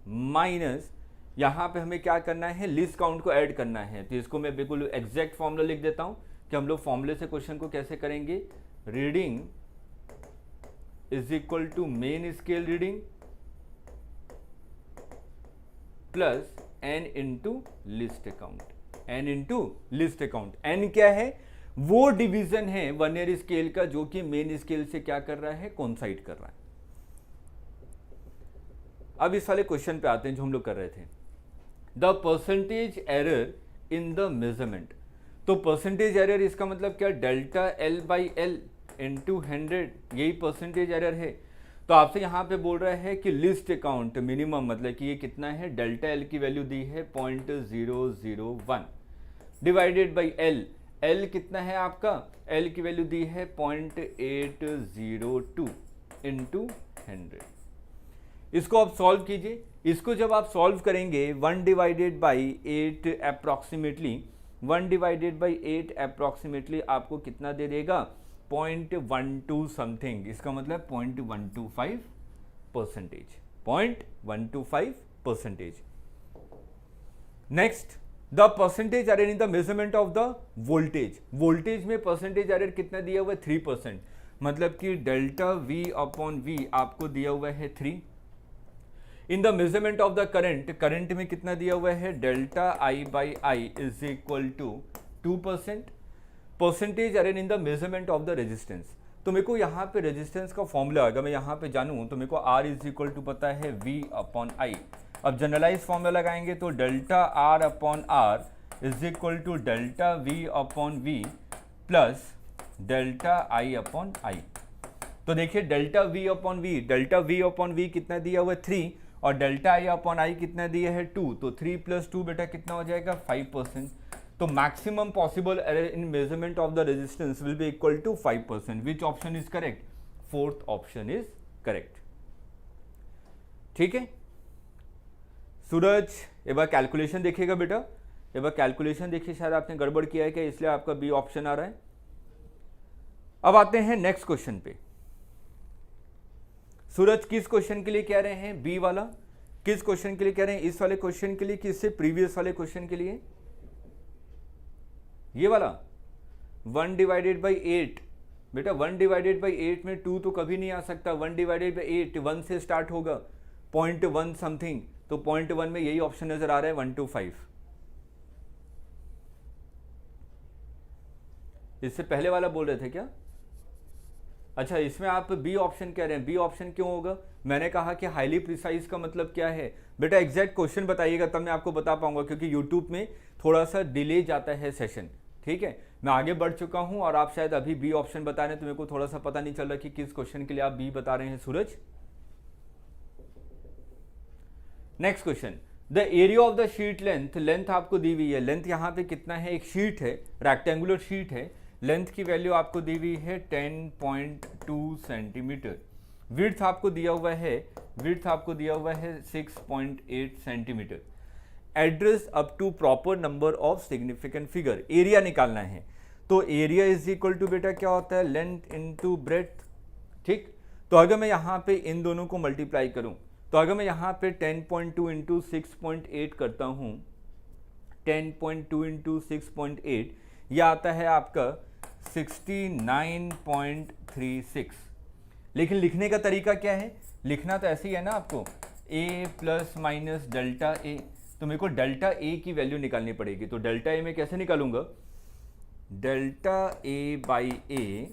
minus, यहाँ पे हमें क्या करना है? लिस्ट काउंट को ऐड करना है। तो इसको मैं बिल्कुल एग्जैक्ट फॉर्मूला लिख देता हूँ कि हम लोग फॉर्मूले से क्वेश्चन को कैसे करेंगे। Reading is equal to main scale reading plus n into least count. n into least count. n क्या है? वो डिवीजन है वर्नियर स्केल का जो कि मेन स्केल से क्या कर रहा है? कोइंसाइड कर रहा है। अब इस वाले क्वेश्चन पे आते हैं जो हम लोग कर रहे थे, the percentage error in the measurement. तो परसेंटेज एरर इसका मतलब क्या? Delta L by L into 100, यही परसेंटेज एरर है। तो आपसे यहाँ पे बोल रहा है कि लिस्ट अकाउंट मिनिमम, मतलब कि ये कितना है? डेल्टा L की वैल्यू दी है 0.001 डिवाइडेड बाई L कितना है आपका? L की वैल्यू दी है 0.802 इंटू 100। इसको आप सॉल्व कीजिए। इसको जब आप सॉल्व करेंगे 1 डिवाइडेड बाई 8 अप्रॉक्सीमेटली आपको कितना दे देगा? 0.12 समथिंग। इसका मतलब 0.125%। Next, the percentage error in the measurement of the voltage. Voltage में परसेंटेज एरर कितना दिया हुआ है? 3%। मतलब कि डेल्टा V अपॉन V आपको दिया हुआ है 3। In the measurement of the current में कितना दिया हुआ है? Delta I by I is equal to 2%। Percentage error in the measurement of the resistance. तो मेरे को यहाँ पे रेजिस्टेंस का फॉर्मूला अगर मैं यहाँ पे जानूँ तो मेरे को R इज इक्वल टू पता है V अपॉन I। अब जनरलाइज फॉर्मूला लगाएंगे तो delta R upon R is equal to delta V upon V plus delta I upon I। तो देखिए डेल्टा V अपॉन V कितना दिया हुआ है? 3, और डेल्टा I अपॉन I कितना दिया है? 2। तो 3 प्लस 2 बेटा कितना हो जाएगा? 5%। तो maximum possible error in measurement of the resistance will be equal to 5%। Which option is correct? Fourth option is correct. ठीक है, सूरज एक बार कैलकुलेशन देखिएगा बेटा, एक बार कैलकुलेशन देखिए, शायद आपने गड़बड़ किया है क्या, इसलिए आपका बी ऑप्शन आ रहा है। अब आते हैं नेक्स्ट क्वेश्चन पे। सूरज किस क्वेश्चन के लिए कह रहे हैं? बी वाला। किस क्वेश्चन के लिए कह रहे हैं? इस वाले क्वेश्चन के लिए कि इससे प्रीवियस वाले क्वेश्चन के लिए? ये वाला 1 डिवाइडेड बाई 8। बेटा 1 डिवाइडेड बाई 8 में 2 तो कभी नहीं आ सकता। 1 डिवाइडेड बाई 8 1 से स्टार्ट होगा, 0.1 समथिंग। तो 0.1 में यही ऑप्शन नजर आ रहा है 125। इससे पहले वाला बोल रहे थे क्या? अच्छा, इसमें आप बी ऑप्शन कह रहे हैं। बी ऑप्शन क्यों होगा? मैंने कहा कि हाईली प्रिसाइज का मतलब क्या है? बेटा एग्जैक्ट क्वेश्चन बताइएगा तब मैं आपको बता पाऊंगा, क्योंकि यूट्यूब में थोड़ा सा डिले जाता है सेशन। ठीक है, मैं आगे बढ़ चुका हूं और आप शायद अभी बी ऑप्शन बता रहे हैं, तो मेरे को थोड़ा सा पता नहीं चल रहा कि किस क्वेश्चन के लिए आप बी बता रहे हैं Suraj. Next question, the area of the sheet length आपको दी हुई है। लेंथ यहाँ पे कितना है? एक शीट है, रेक्टेंगुलर शीट है। लेंथ की वैल्यू आपको दी हुई है 10.2 सेंटीमीटर। विड्थ आपको दिया हुआ है 6.8 centimetre. Address up to proper number of significant figure. Area निकालना है, तो एरिया इज इक्वल टू बेटा क्या होता है? Length into breadth. ठीक, तो अगर मैं यहाँ पे इन दोनों को मल्टीप्लाई करूँ, तो अगर मैं यहाँ पे 10.2 इंटू 6.8 करता हूँ, 10.2 इंटू 6.8 यह आता है आपका 69.36। लेकिन लिखने का तरीका क्या है, लिखना तो ऐसे ही है ना आपको, a plus minus delta A, तो मेरे को डेल्टा ए की वैल्यू निकालनी पड़ेगी। तो डेल्टा ए में कैसे निकालूंगा, delta A by A,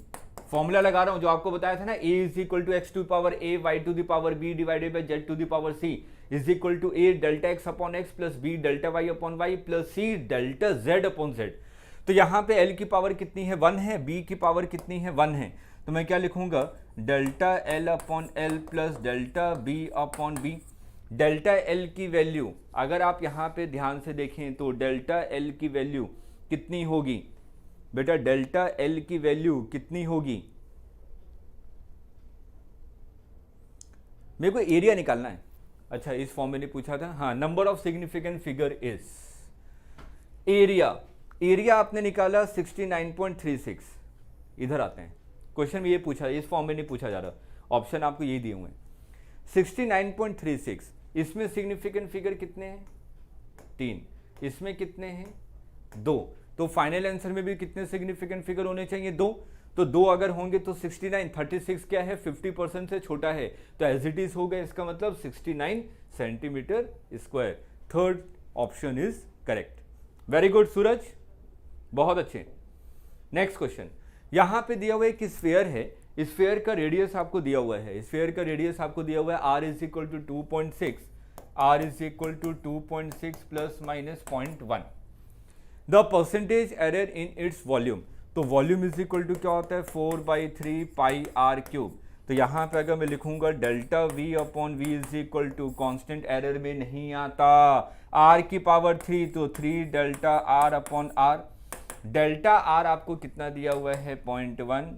formula लगा रहा हूं जो आपको बताया था ना, a is equal to X to power a Y to the power b divided by Z to the power c is equal to a delta X upon X plus b delta Y upon Y plus c delta z upon z। तो यहाँ पे l की power कितनी है, 1 है, b की power कितनी है, 1 है, तो मैं क्या लिखूंगा, delta l upon l plus delta b upon b। Delta l की वैल्यू अगर आप यहाँ पे ध्यान से देखें तो डेल्टा l की वैल्यू कितनी होगी बेटा, डेल्टा l की वैल्यू कितनी होगी, मेरे को एरिया निकालना है। अच्छा, इस फॉर्म में नहीं पूछा था, हाँ, number of significant figure is, area आपने निकाला 69.36। इधर आते हैं, क्वेश्चन में ये पूछा, इस फॉर्म में नहीं पूछा जा रहा, ऑप्शन आपको ये दिए हुए हैं 69.36। इसमें सिग्निफिकेंट फिगर कितने हैं, 3, इसमें कितने हैं, 2, तो फाइनल आंसर में भी कितने सिग्निफिकेंट फिगर होने चाहिए, 2, तो 2 अगर होंगे तो 69, 36 क्या है, 50% से छोटा है, तो एज इट इज होगा, इसका मतलब 69 centimetre square. Third option is correct. Very good Suraj, बहुत अच्छे। नेक्स्ट क्वेश्चन, यहां पे दिया हुआ है कि स्फीयर है, स्फीयर का रेडियस आपको दिया हुआ है, स्फीयर का रेडियस आपको दिया हुआ है r is equal to 2.6, r is equal to 2.6 plus minus 0.1। The percentage error in its volume, तो वॉल्यूम इज इक्वल टू क्या होता है, 4/3 पाई आर क्यूब। तो यहाँ पे अगर मैं लिखूंगा delta v upon V is equal to, constant error में नहीं आता, r की पावर 3, तो 3 delta r upon r। Delta r आपको कितना दिया हुआ है, 0.1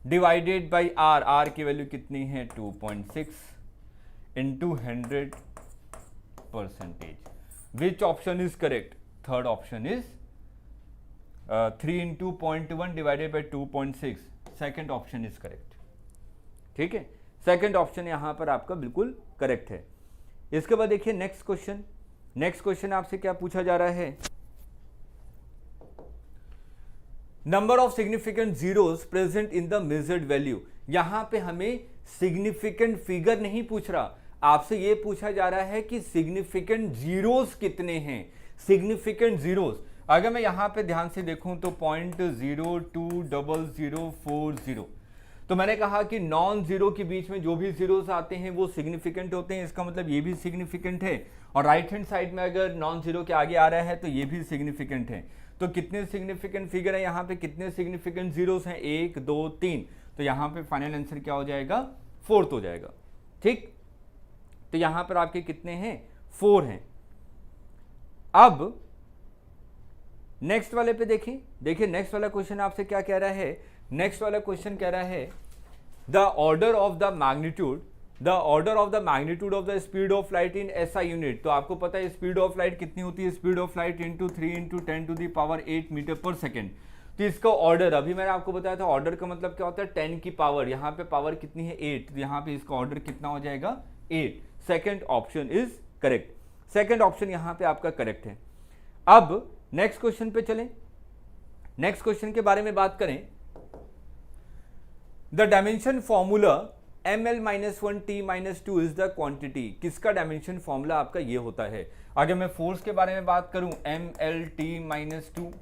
डिवाइडेड बाई r की वैल्यू कितनी है, 2.6 into 100%। Which option is correct, third option is 3 into 0.1 divided by 2.6, second option is correct. ठीक है, सेकेंड ऑप्शन यहां पर आपका बिल्कुल करेक्ट है। इसके बाद देखिए नेक्स्ट क्वेश्चन, नेक्स्ट क्वेश्चन आपसे क्या पूछा जा रहा है, number of significant zeros present in the measured value. यहां पे हमें सिग्निफिकेंट फिगर नहीं पूछ रहा, आपसे यह पूछा जा रहा है कि सिग्निफिकेंट जीरोस कितने हैं, सिग्निफिकेंट जीरोस। अगर मैं यहां पे ध्यान से देखूं तो 0.02040, तो मैंने कहा कि नॉन जीरो के बीच में जो भी जीरोस आते हैं वो सिग्निफिकेंट होते हैं, इसका मतलब ये भी सिग्निफिकेंट है, और राइट हैंड साइड में अगर नॉन जीरो के आगे आ रहा है तो ये भी सिग्निफिकेंट है। तो कितने सिग्निफिकेंट फिगर है यहाँ पे, कितने सिग्निफिकेंट जीरोस हैं, 1 2 3, तो यहाँ पे फाइनल आंसर क्या हो जाएगा, 4th हो जाएगा। ठीक, तो यहां पर आपके कितने हैं, 4 हैं। अब नेक्स्ट वाले पे देखिए, देखिए नेक्स्ट वाला क्वेश्चन आपसे क्या कह रहा है, नेक्स्ट वाला क्वेश्चन कह रहा है the order of the magnitude, the order of the magnitude of the speed of light in SI unit. तो आपको पता है स्पीड ऑफ लाइट कितनी होती है, speed of light into 3 into 10 to the power 8 metre per second. तो इसका order अभी मैंने आपको बताया था, ऑर्डर का मतलब क्या होता है, 10 की पावर, यहाँ पे पावर कितनी है, 8, तो यहाँ पे इसका ऑर्डर कितना हो जाएगा, 8। Second option is correct, second option यहाँ पे आपका करेक्ट है। अब नेक्स्ट क्वेश्चन पे चलें, नेक्स्ट क्वेश्चन के बारे में बात करें। The dimension formula ml-1t-2 is the quantity, किसका डायमेंशन फॉर्मूला आपका ये होता है। अगर मैं फोर्स के बारे में बात करूं mlt-2,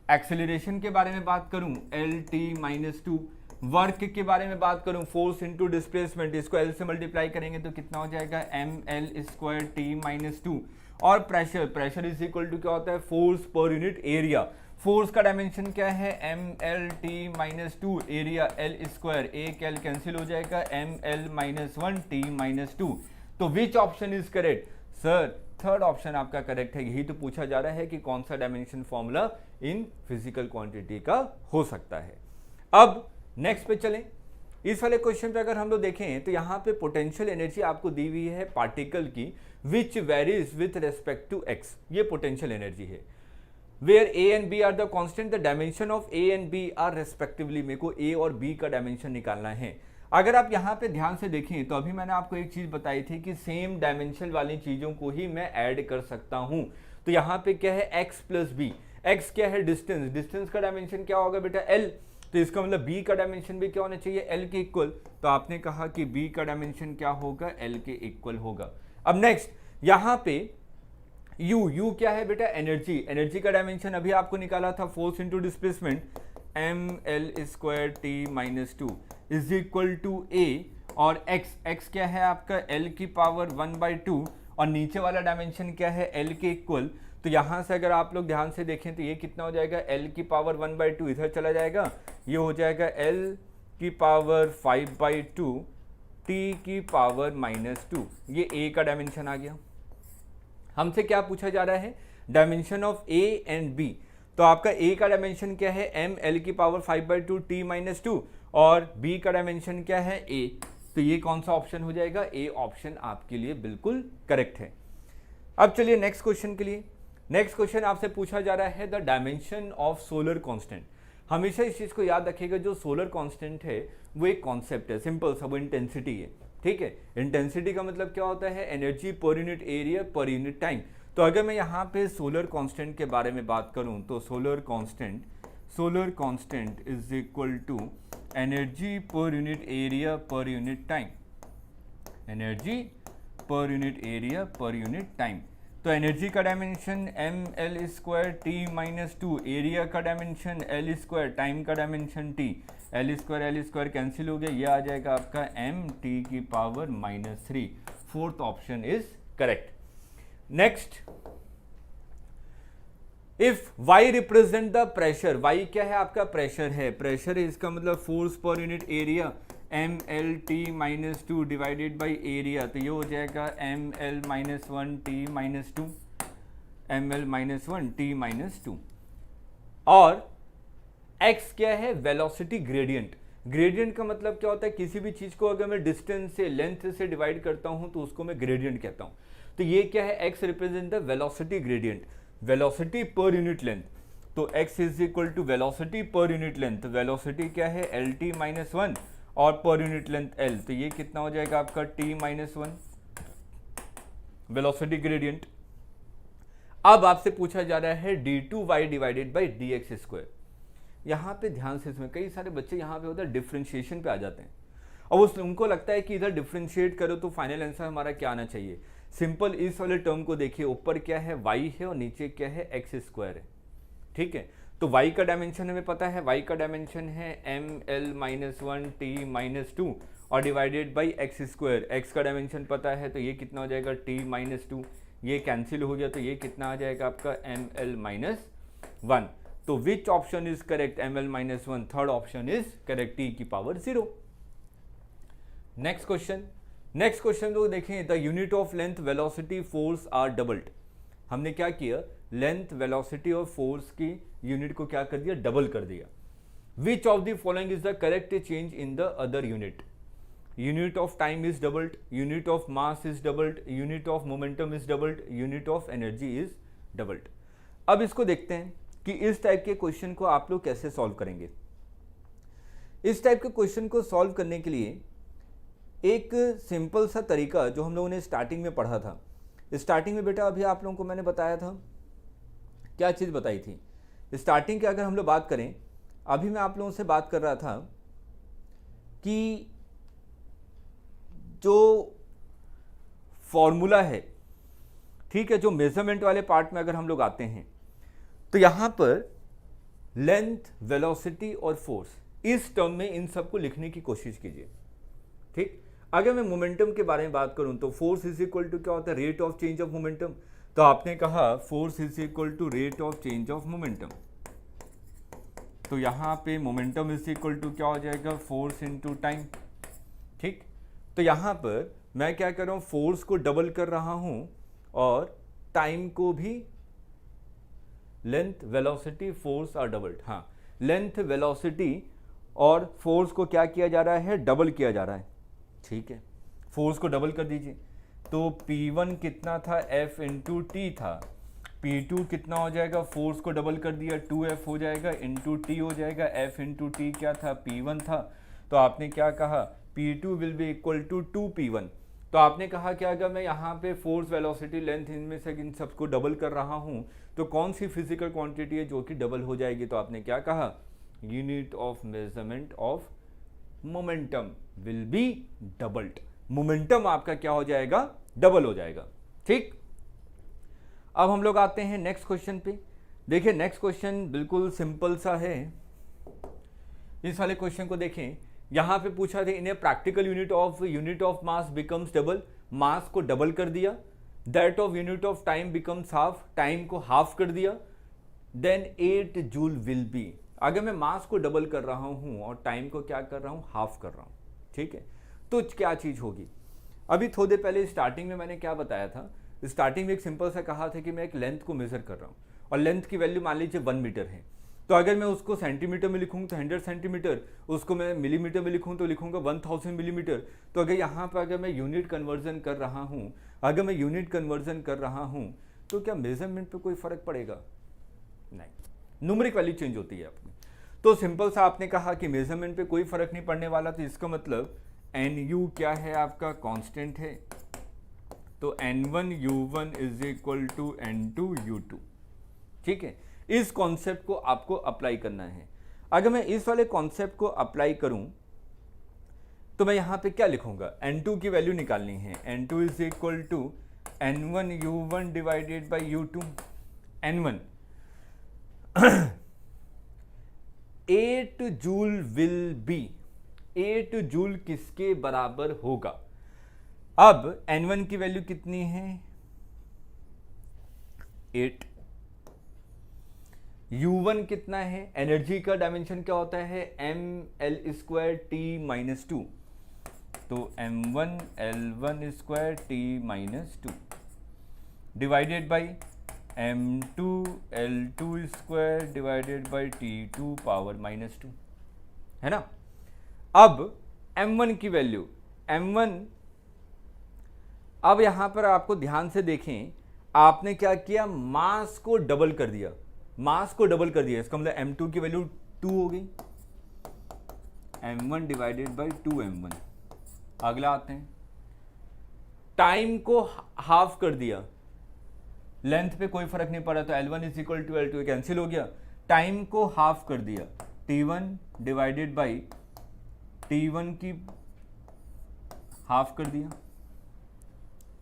एक्सेलरेशन के बारे में बात करूं lt-2, वर्क के बारे में बात करूं फोर्स इंटू डिस्प्लेसमेंट, इसको L से मल्टीप्लाई करेंगे तो कितना हो जाएगा, ml²t-2, और pressure, pressure is equal to क्या होता है, force per unit area. Force का डायमेंशन क्या है, mlt-2, एरिया L², एक L कैंसिल हो जाएगा, ml-1t-2। तो which option is correct, sir third option आपका करेक्ट है। यही तो पूछा जा रहा है कि कौन सा dimension formula in physical quantity का हो सकता है। अब नेक्स्ट पे चलें, इस वाले क्वेश्चन पे अगर हम लोग देखें तो यहाँ पे पोटेंशियल एनर्जी आपको दी हुई है पार्टिकल की, which varies with respect to X, ये पोटेंशियल एनर्जी है। Where A and B are the constant, the dimension of A and B are respectively, मेरे को ए और बी का डायमेंशन निकालना है। अगर आप यहाँ पे ध्यान से देखें तो अभी मैंने आपको एक चीज बताई थी कि सेम डायमेंशन वाली चीजों को ही मैं ऐड कर सकता हूं। तो यहाँ पे क्या है, x प्लस बी, एक्स क्या है, डिस्टेंस, डिस्टेंस का डायमेंशन क्या होगा बेटा, l, तो इसका मतलब b का डायमेंशन भी क्या होना चाहिए, l के इक्वल। तो आपने कहा कि b का डायमेंशन क्या होगा, l के इक्वल होगा। अब नेक्स्ट यहाँ पे u क्या है बेटा, एनर्जी का डायमेंशन अभी आपको निकाला था, force into displacement ml² t-2 is equal to a, और x क्या है आपका l की पावर 1/2, और नीचे वाला डायमेंशन क्या है, l के इक्वल। तो यहां से अगर आप लोग ध्यान से देखें तो ये कितना हो जाएगा, l की पावर 1/2 इधर चला जाएगा, ये हो जाएगा l की पावर 5/2 t की पावर -2, ये a का डायमेंशन आ गया। हमसे क्या पूछा जा रहा है, dimension of a and b। तो आपका a का डायमेंशन क्या है, m l की पावर 5/2 t-2, और b का डायमेंशन क्या है, a। तो ये कौन सा ऑप्शन हो जाएगा, a ऑप्शन आपके लिए बिल्कुल करेक्ट है। अब चलिए नेक्स्ट क्वेश्चन के लिए। नेक्स्ट क्वेश्चन आपसे पूछा जा रहा है the dimension of solar constant. हमेशा इस चीज को याद रखिएगा, जो सोलर कांस्टेंट है वो एक कॉन्सेप्ट है, सिंपल सा, वो इंटेंसिटी है। ठीक है, इंटेंसिटी का मतलब क्या होता है, energy per unit area per unit time. तो अगर मैं यहाँ पे सोलर कांस्टेंट के बारे में बात करूँ तो solar constant is equal to energy per unit area per unit time, energy per unit area per unit time. तो एनर्जी का डायमेंशन ml² t-2, एरिया का डायमेंशन l², टाइम का डायमेंशन t, l² कैंसिल हो गया, ये आ जाएगा आपका mt की power -3। Fourth option is correct. Next, if y represent the pressure, y क्या है आपका, प्रेशर है, प्रेशर है इसका मतलब force per unit area mlt-2 divided by area, तो ये हो जाएगा ml-1 t-2, ml-1 t-2। और x क्या है, वेलोसिटी ग्रेडियंट। ग्रेडियंट का मतलब क्या होता है, किसी भी चीज को अगर मैं डिस्टेंस से, लेंथ से डिवाइड करता हूं तो उसको मैं ग्रेडियंट कहता हूं। तो ये क्या है, x represent the velocity gradient, velocity per unit length. तो x is equal to velocity per unit length, velocity क्या है, lt-1, और पर यूनिट लेंथ l, तो ये कितना हो जाएगा आपका t-1 वेलोसिटी ग्रेडियंट। अब आपसे पूछा जा रहा है d2y डिवाइडेड बाई dx²। यहां पे ध्यान से, इसमें कई सारे बच्चे यहां पे उधर डिफरेंशिएशन पे आ जाते हैं, और उनको लगता है कि इधर डिफरेंशिएट करो तो फाइनल आंसर हमारा क्या आना चाहिए। सिंपल इस वाले टर्म को देखिए, ऊपर क्या है, y है, और नीचे क्या है, x² है। ठीक है, तो y का डायमेंशन हमें पता है, y का डायमेंशन है ml-1 t-2 और डिवाइडेड बाई x², x का डायमेंशन पता है, तो ये कितना हो जाएगा, t-2, ये कैंसिल हो गया, तो ये कितना आ जाएगा आपका ml-1। तो which option is correct, ml-1, third option is correct, t की पावर 0। नेक्स्ट क्वेश्चन तो देखें, the unit of length velocity force are doubled. हमने क्या किया, लेंथ वेलोसिटी और फोर्स की यूनिट को क्या कर दिया, डबल कर दिया। Which of the following is the correct change in the other unit, unit of time is doubled, unit of mass is doubled, unit of momentum is doubled, unit of energy is doubled. अब इसको देखते हैं कि इस type के question को आप लोग कैसे सॉल्व करेंगे। इस टाइप के क्वेश्चन को सॉल्व करने के लिए एक सिंपल सा तरीका जो हम लोगों ने स्टार्टिंग में पढ़ा था, स्टार्टिंग में बेटा अभी आप लोगों को मैंने बताया था, क्या चीज़ बताई थी स्टार्टिंग की, अगर हम लोग बात करें, अभी मैं आप लोगों से बात कर रहा था कि जो फॉर्मूला है, ठीक है, जो मेजरमेंट वाले पार्ट में अगर हम लोग आते हैं तो यहां पर लेंथ, वेलोसिटी और फोर्स, इस टर्म में इन सबको लिखने की कोशिश कीजिए। ठीक, अगर मैं मोमेंटम के बारे में बात करूं तो फोर्स इज इक्वल टू क्या होता है, rate of change of momentum. तो आपने कहा force is equal to rate of change of momentum, तो यहां पे मोमेंटम इज इक्वल टू क्या हो जाएगा, फोर्स इनटू टाइम। ठीक, तो यहां पर मैं क्या कर रहा हूं, फोर्स को डबल कर रहा हूं और टाइम को भी, length velocity force are doubled. हाँ, लेंथ वेलोसिटी और फोर्स को क्या किया जा रहा है, डबल किया जा रहा है। ठीक है, फोर्स को डबल कर दीजिए, तो P1 कितना था, F इंटू टी था, P2 कितना हो जाएगा, फोर्स को डबल कर दिया, 2F हो जाएगा, इंटू टी हो जाएगा, F इंटू टी क्या था, P1 था। तो आपने क्या कहा, P2 will be equal to 2P1। तो आपने कहा कि अगर मैं यहाँ पे फोर्स, वेलोसिटी, लेंथ, इनमें से इन सबको डबल कर रहा हूँ तो कौन सी फिजिकल क्वांटिटी है जो कि डबल हो जाएगी। तो आपने क्या कहा, unit of measurement of momentum will be doubled. Momentum आपका क्या हो जाएगा, डबल हो जाएगा। ठीक, अब हम लोग आते हैं नेक्स्ट क्वेश्चन पे। देखिए नेक्स्ट क्वेश्चन बिल्कुल सिंपल सा है। इस वाले क्वेश्चन को देखें, यहां पे पूछा था in a practical unit of mass becomes double, mass को डबल कर दिया। That of unit of time becomes half, time को हाफ कर दिया। Then 8 joule will be. अगर मैं मास को डबल कर रहा हूं और टाइम को क्या कर रहा हूं, हाफ कर रहा हूं, ठीक है, तो क्या चीज होगी। अभी थोड़ी देर पहले स्टार्टिंग में मैंने क्या बताया था, स्टार्टिंग में एक सिंपल सा कहा था कि मैं एक लेंथ को मेजर कर रहा हूं और लेंथ की वैल्यू मान लीजिए 1 मीटर है। तो अगर मैं उसको सेंटीमीटर में लिखूँ तो 100 सेंटीमीटर, उसको मैं मिलीमीटर में लिखूँ तो लिखूंगा 1000 मिलीमीटर। तो अगर यहाँ पर अगर मैं यूनिट कन्वर्जन कर रहा हूँ, तो क्या मेजरमेंट पे कोई फर्क पड़ेगा? नहीं, न्यूमेरिक वैल्यू चेंज होती है आपकी। तो सिंपल सा आपने कहा कि मेजरमेंट पे कोई फर्क नहीं पड़ने वाला, तो इसका मतलब NU क्या है आपका, कांस्टेंट है। तो N1 U1 is equal to N2 U2। ठीक है, इस कॉन्सेप्ट को आपको अप्लाई करना है। अगर मैं इस वाले कॉन्सेप्ट को अप्लाई करूं तो मैं यहां पे क्या लिखूंगा, N2 की वैल्यू निकालनी है। N2 is equal to N1 U1 divided by U2। N1 8 joule will be, 8 joule किसके बराबर होगा। अब N1 की वैल्यू कितनी है, 8। U1 कितना है, एनर्जी का डायमेंशन क्या होता है, mL²T-2। तो m1L1²T-2 divided by m2L2² divided by T2 power -2, है ना। अब m1 की वैल्यू, m1, अब यहां पर आपको ध्यान से देखें, आपने क्या किया, मास को डबल कर दिया, इसका मतलब m2 की वैल्यू 2 हो गई, m1 डिवाइडेड बाई 2m1। अगला आते हैं, टाइम को हाफ कर दिया, लेंथ पे कोई फर्क नहीं पड़ा, तो L1 is equal to L2 cancel हो गया। टाइम को हाफ कर दिया, T1 डिवाइडेड बाई T1 की हाफ कर दिया।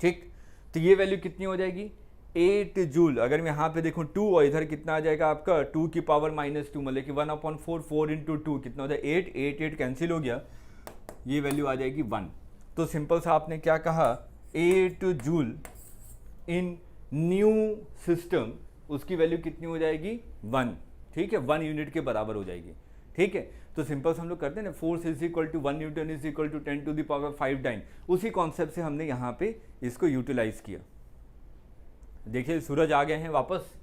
ठीक, तो ये वैल्यू कितनी हो जाएगी, 8 जूल। अगर मैं यहाँ पे देखूँ 2 और इधर कितना आ जाएगा आपका 2 की पावर -2, मतलब कि 1/4, 4 इंटू 2 कितना हो जाए 8, 8 कैंसिल हो गया, ये वैल्यू आ जाएगी 1। तो सिंपल सा आपने क्या कहा, 8 जूल इन न्यू सिस्टम, उसकी वैल्यू कितनी हो जाएगी, 1। ठीक है, 1 यूनिट के बराबर हो जाएगी। ठीक है, तो सिंपल से हम लोग करते हैं ना, force is equal to 1 newton is equal to 10⁵ dyne, उसी कॉन्सेप्ट से हमने यहाँ पे इसको यूटिलाइज किया। देखिए सूरज आ गए हैं वापस,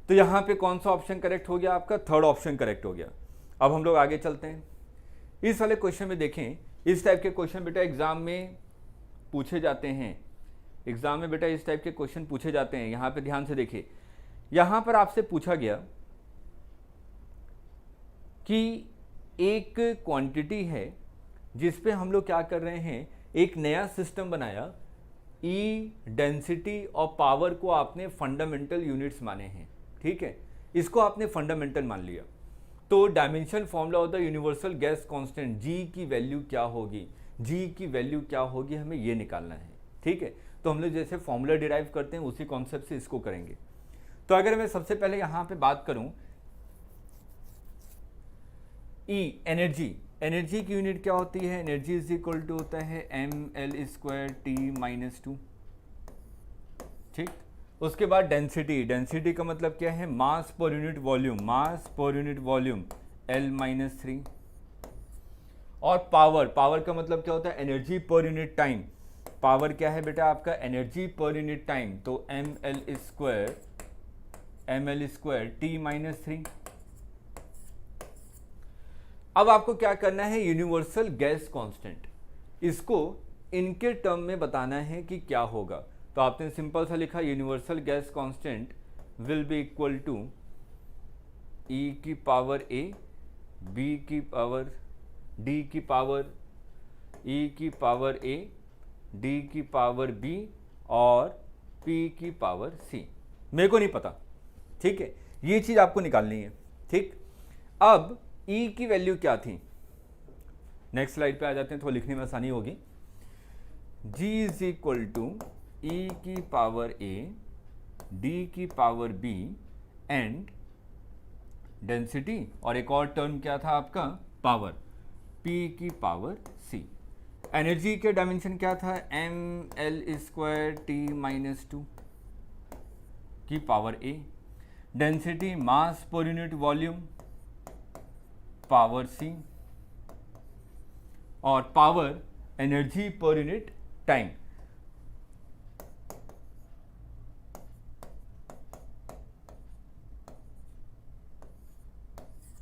तो यहाँ पे कौन सा ऑप्शन करेक्ट हो गया आपका, थर्ड ऑप्शन करेक्ट हो गया। अब हम लोग आगे चलते हैं, इस वाले क्वेश्चन में देखें, इस टाइप के क्वेश्चन बेटा एग्जाम में पूछे जाते हैं, इस टाइप के क्वेश्चन पूछे जाते हैं। यहाँ पे ध्यान से देखिए, यहाँ पर आपसे पूछा गया कि एक क्वांटिटी है जिस पे हम लोग क्या कर रहे हैं, एक नया सिस्टम बनाया, ई डेंसिटी और पावर को आपने फंडामेंटल यूनिट्स माने हैं। ठीक है, इसको आपने फंडामेंटल मान लिया, तो डायमेंशन फॉर्मूला होता है यूनिवर्सल गैस कांस्टेंट, जी की वैल्यू क्या होगी, हमें ये निकालना है। ठीक है, तो हम लोग जैसे फॉर्मूला डिराइव करते हैं उसी कॉन्सेप्ट से इसको करेंगे। तो अगर मैं सबसे पहले यहाँ पे बात करूं, ई एनर्जी की यूनिट क्या होती है, एनर्जी इज इक्वल टू होता है mL²T-2। ठीक, उसके बाद डेंसिटी का मतलब क्या है, मास पर यूनिट वॉल्यूम L-3। और पावर का मतलब क्या होता है, energy per unit time, power क्या है बेटा आपका, एनर्जी पर यूनिट टाइम, तो mL²T-3। अब आपको क्या करना है, यूनिवर्सल गैस कांस्टेंट, इसको इनके टर्म में बताना है कि क्या होगा। तो आपने सिंपल सा लिखा, universal gas constant will be equal to E की पावर A, B की पावर D की पावर E की पावर A, D की पावर B और P की पावर C। मेरे को नहीं पता, ठीक है, ये चीज आपको निकालनी है। ठीक, अब E की वैल्यू क्या थी, नेक्स्ट स्लाइड पे आ जाते हैं, थोड़ा लिखने में आसानी होगी। G इज इक्वल टू ई की पावर A D की पावर B एंड डेंसिटी, और एक और टर्म क्या था आपका, पावर, P की पावर C। एनर्जी के डायमेंशन क्या था, mL² T-2 की power A। Density mass per unit volume power C, और power energy per unit time.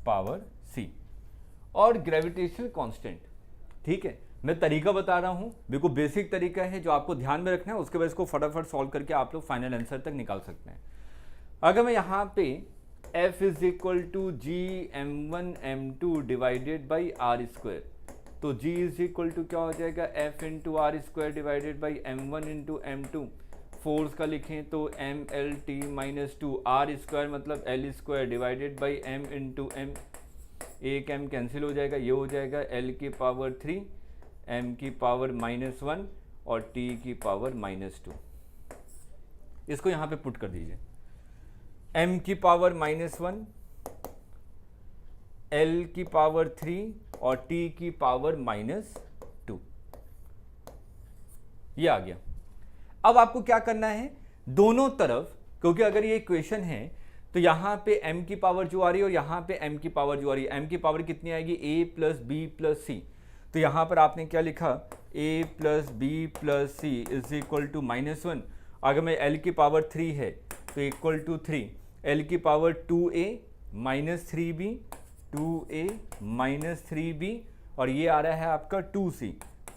Power C और ग्रेविटेशनल कांस्टेंट। ठीक है, मैं तरीका बता रहा हूं, बिल्कुल बेसिक तरीका है जो आपको ध्यान में रखना है, उसके बाद इसको फटाफट सॉल्व करके आप लोग फाइनल आंसर तक निकाल सकते हैं। अगर मैं यहां पे F is equal to G m1m2 divided by r², तो G इज इक्वल टू क्या हो जाएगा, F into r² divided by m1 into m2। Force का लिखें तो mLT-2, r² मतलब L² divided by m into m, एक m कैंसिल हो जाएगा, ये हो जाएगा L की पावर 3, m की पावर -1 और t की पावर -2। इसको यहाँ पे पुट कर दीजिए, m की पावर -1, L की पावर 3 और t की पावर -2, ये आ गया। अब आपको क्या करना है, दोनों तरफ, क्योंकि अगर ये इक्वेशन है तो यहाँ पे m की पावर जो आ रही है और यहाँ पे m की पावर जो आ रही है, m की पावर कितनी आएगी, a plus B plus C. तो यहाँ पर आपने क्या लिखा, a plus B plus C is equal to -1। अगर मैं l की पावर 3 है तो इक्वल टू 3, l की power 2a minus 3b, 2a minus 3b, और ये आ रहा है आपका 2c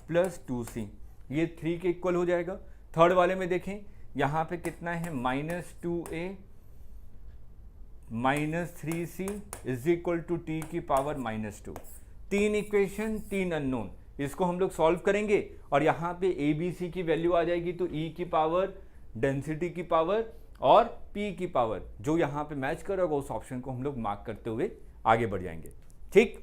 प्लस 2c, ये 3 के इक्वल हो जाएगा। थर्ड वाले में देखें, यहाँ पे कितना है, -2a minus 3c is equal to T की पावर -2। तीन इक्वेशन, तीन अननोन, इसको हम लोग सॉल्व करेंगे और यहाँ पे ए बी सी की वैल्यू आ जाएगी, तो ई की पावर, डेंसिटी की पावर और पी की पावर जो यहाँ पे मैच करेगा उस ऑप्शन को हम लोग मार्क करते हुए आगे बढ़ जाएंगे। ठीक,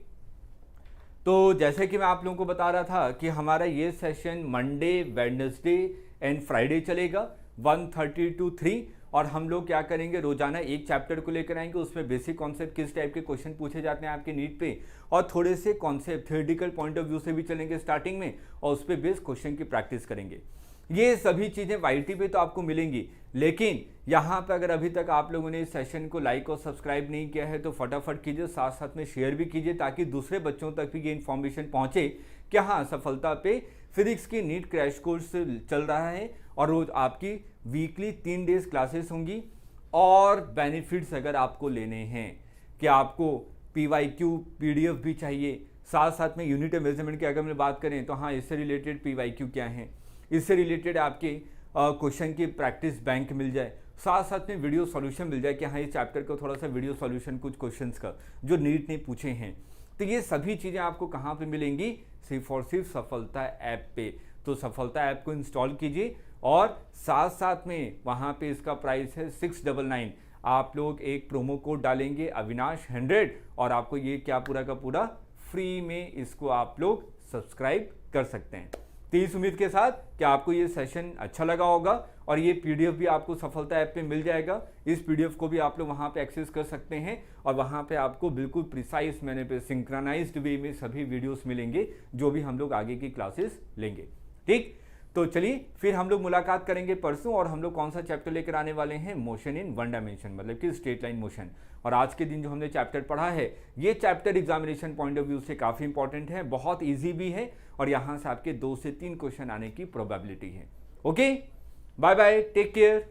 तो जैसे कि मैं आप लोगों को बता रहा था कि हमारा ये session Monday, Wednesday and Friday चलेगा 1:30 to 3, और हम लोग क्या करेंगे, रोजाना एक चैप्टर को लेकर आएंगे, उसमें बेसिक कॉन्सेप्ट किस टाइप के क्वेश्चन पूछे जाते हैं आपके नीट पे, और थोड़े से concept theoretical point of view से भी चलेंगे स्टार्टिंग में, और उस पर बेस्ड क्वेश्चन की प्रैक्टिस करेंगे। ये सभी चीज़ें वाईटी पे तो आपको मिलेंगी, लेकिन यहाँ पे अगर अभी तक आप लोगों ने इस सेशन को लाइक और सब्सक्राइब नहीं किया है तो फटाफट कीजिए, साथ साथ में शेयर भी कीजिए ताकि दूसरे बच्चों तक भी ये इन्फॉर्मेशन पहुँचे कि हाँ, सफलता पे फिजिक्स की नीट क्रैश कोर्स चल रहा है और रोज आपकी वीकली 3 डेज क्लासेस होंगी। और बेनिफिट्स अगर आपको लेने हैं कि आपको PYQ PDF भी चाहिए, साथ साथ में यूनिट मेजरमेंट की अगर मैं बात करें तो हाँ, इससे रिलेटेड PYQ क्या है, इससे रिलेटेड आपके क्वेश्चन की प्रैक्टिस बैंक मिल जाए, साथ साथ में वीडियो सॉल्यूशन मिल जाए कि हाँ, इस चैप्टर को थोड़ा सा वीडियो सॉल्यूशन कुछ क्वेश्चंस का जो नीट ने पूछे हैं। तो ये सभी चीज़ें आपको कहाँ पे मिलेंगी, सिर्फ और सिर्फ सफलता ऐप पे। तो सफलता ऐप को इंस्टॉल कीजिए और साथ साथ में वहाँ पे इसका प्राइस है 699। आप लोग एक प्रोमो कोड डालेंगे अविनाश 100 और आपको ये क्या पूरा का पूरा फ्री में इसको आप लोग सब्सक्राइब कर सकते हैं। तो इस उम्मीद के साथ कि आपको ये सेशन अच्छा लगा होगा और ये PDF भी आपको सफलता ऐप पे मिल जाएगा। इस PDF को भी आप लोग वहाँ पे एक्सेस कर सकते हैं और वहाँ पे आपको बिल्कुल प्रिसाइज मैंने पे सिंक्रोनाइज्ड वे में सभी वीडियोस मिलेंगे जो भी हम लोग आगे की क्लासेस लेंगे। ठीक, तो चलिए फिर हम लोग मुलाकात करेंगे परसों और हम लोग कौन सा चैप्टर लेकर आने वाले हैं, मोशन इन 1 डायमेंशन, मतलब कि स्ट्रेट लाइन मोशन। और आज के दिन जो हमने चैप्टर पढ़ा है ये chapter examination point of view से काफ़ी इंपॉर्टेंट है, बहुत ईजी भी है और यहाँ से आपके 2 से 3 क्वेश्चन आने की प्रोबेबिलिटी है। Okay, bye bye, take care.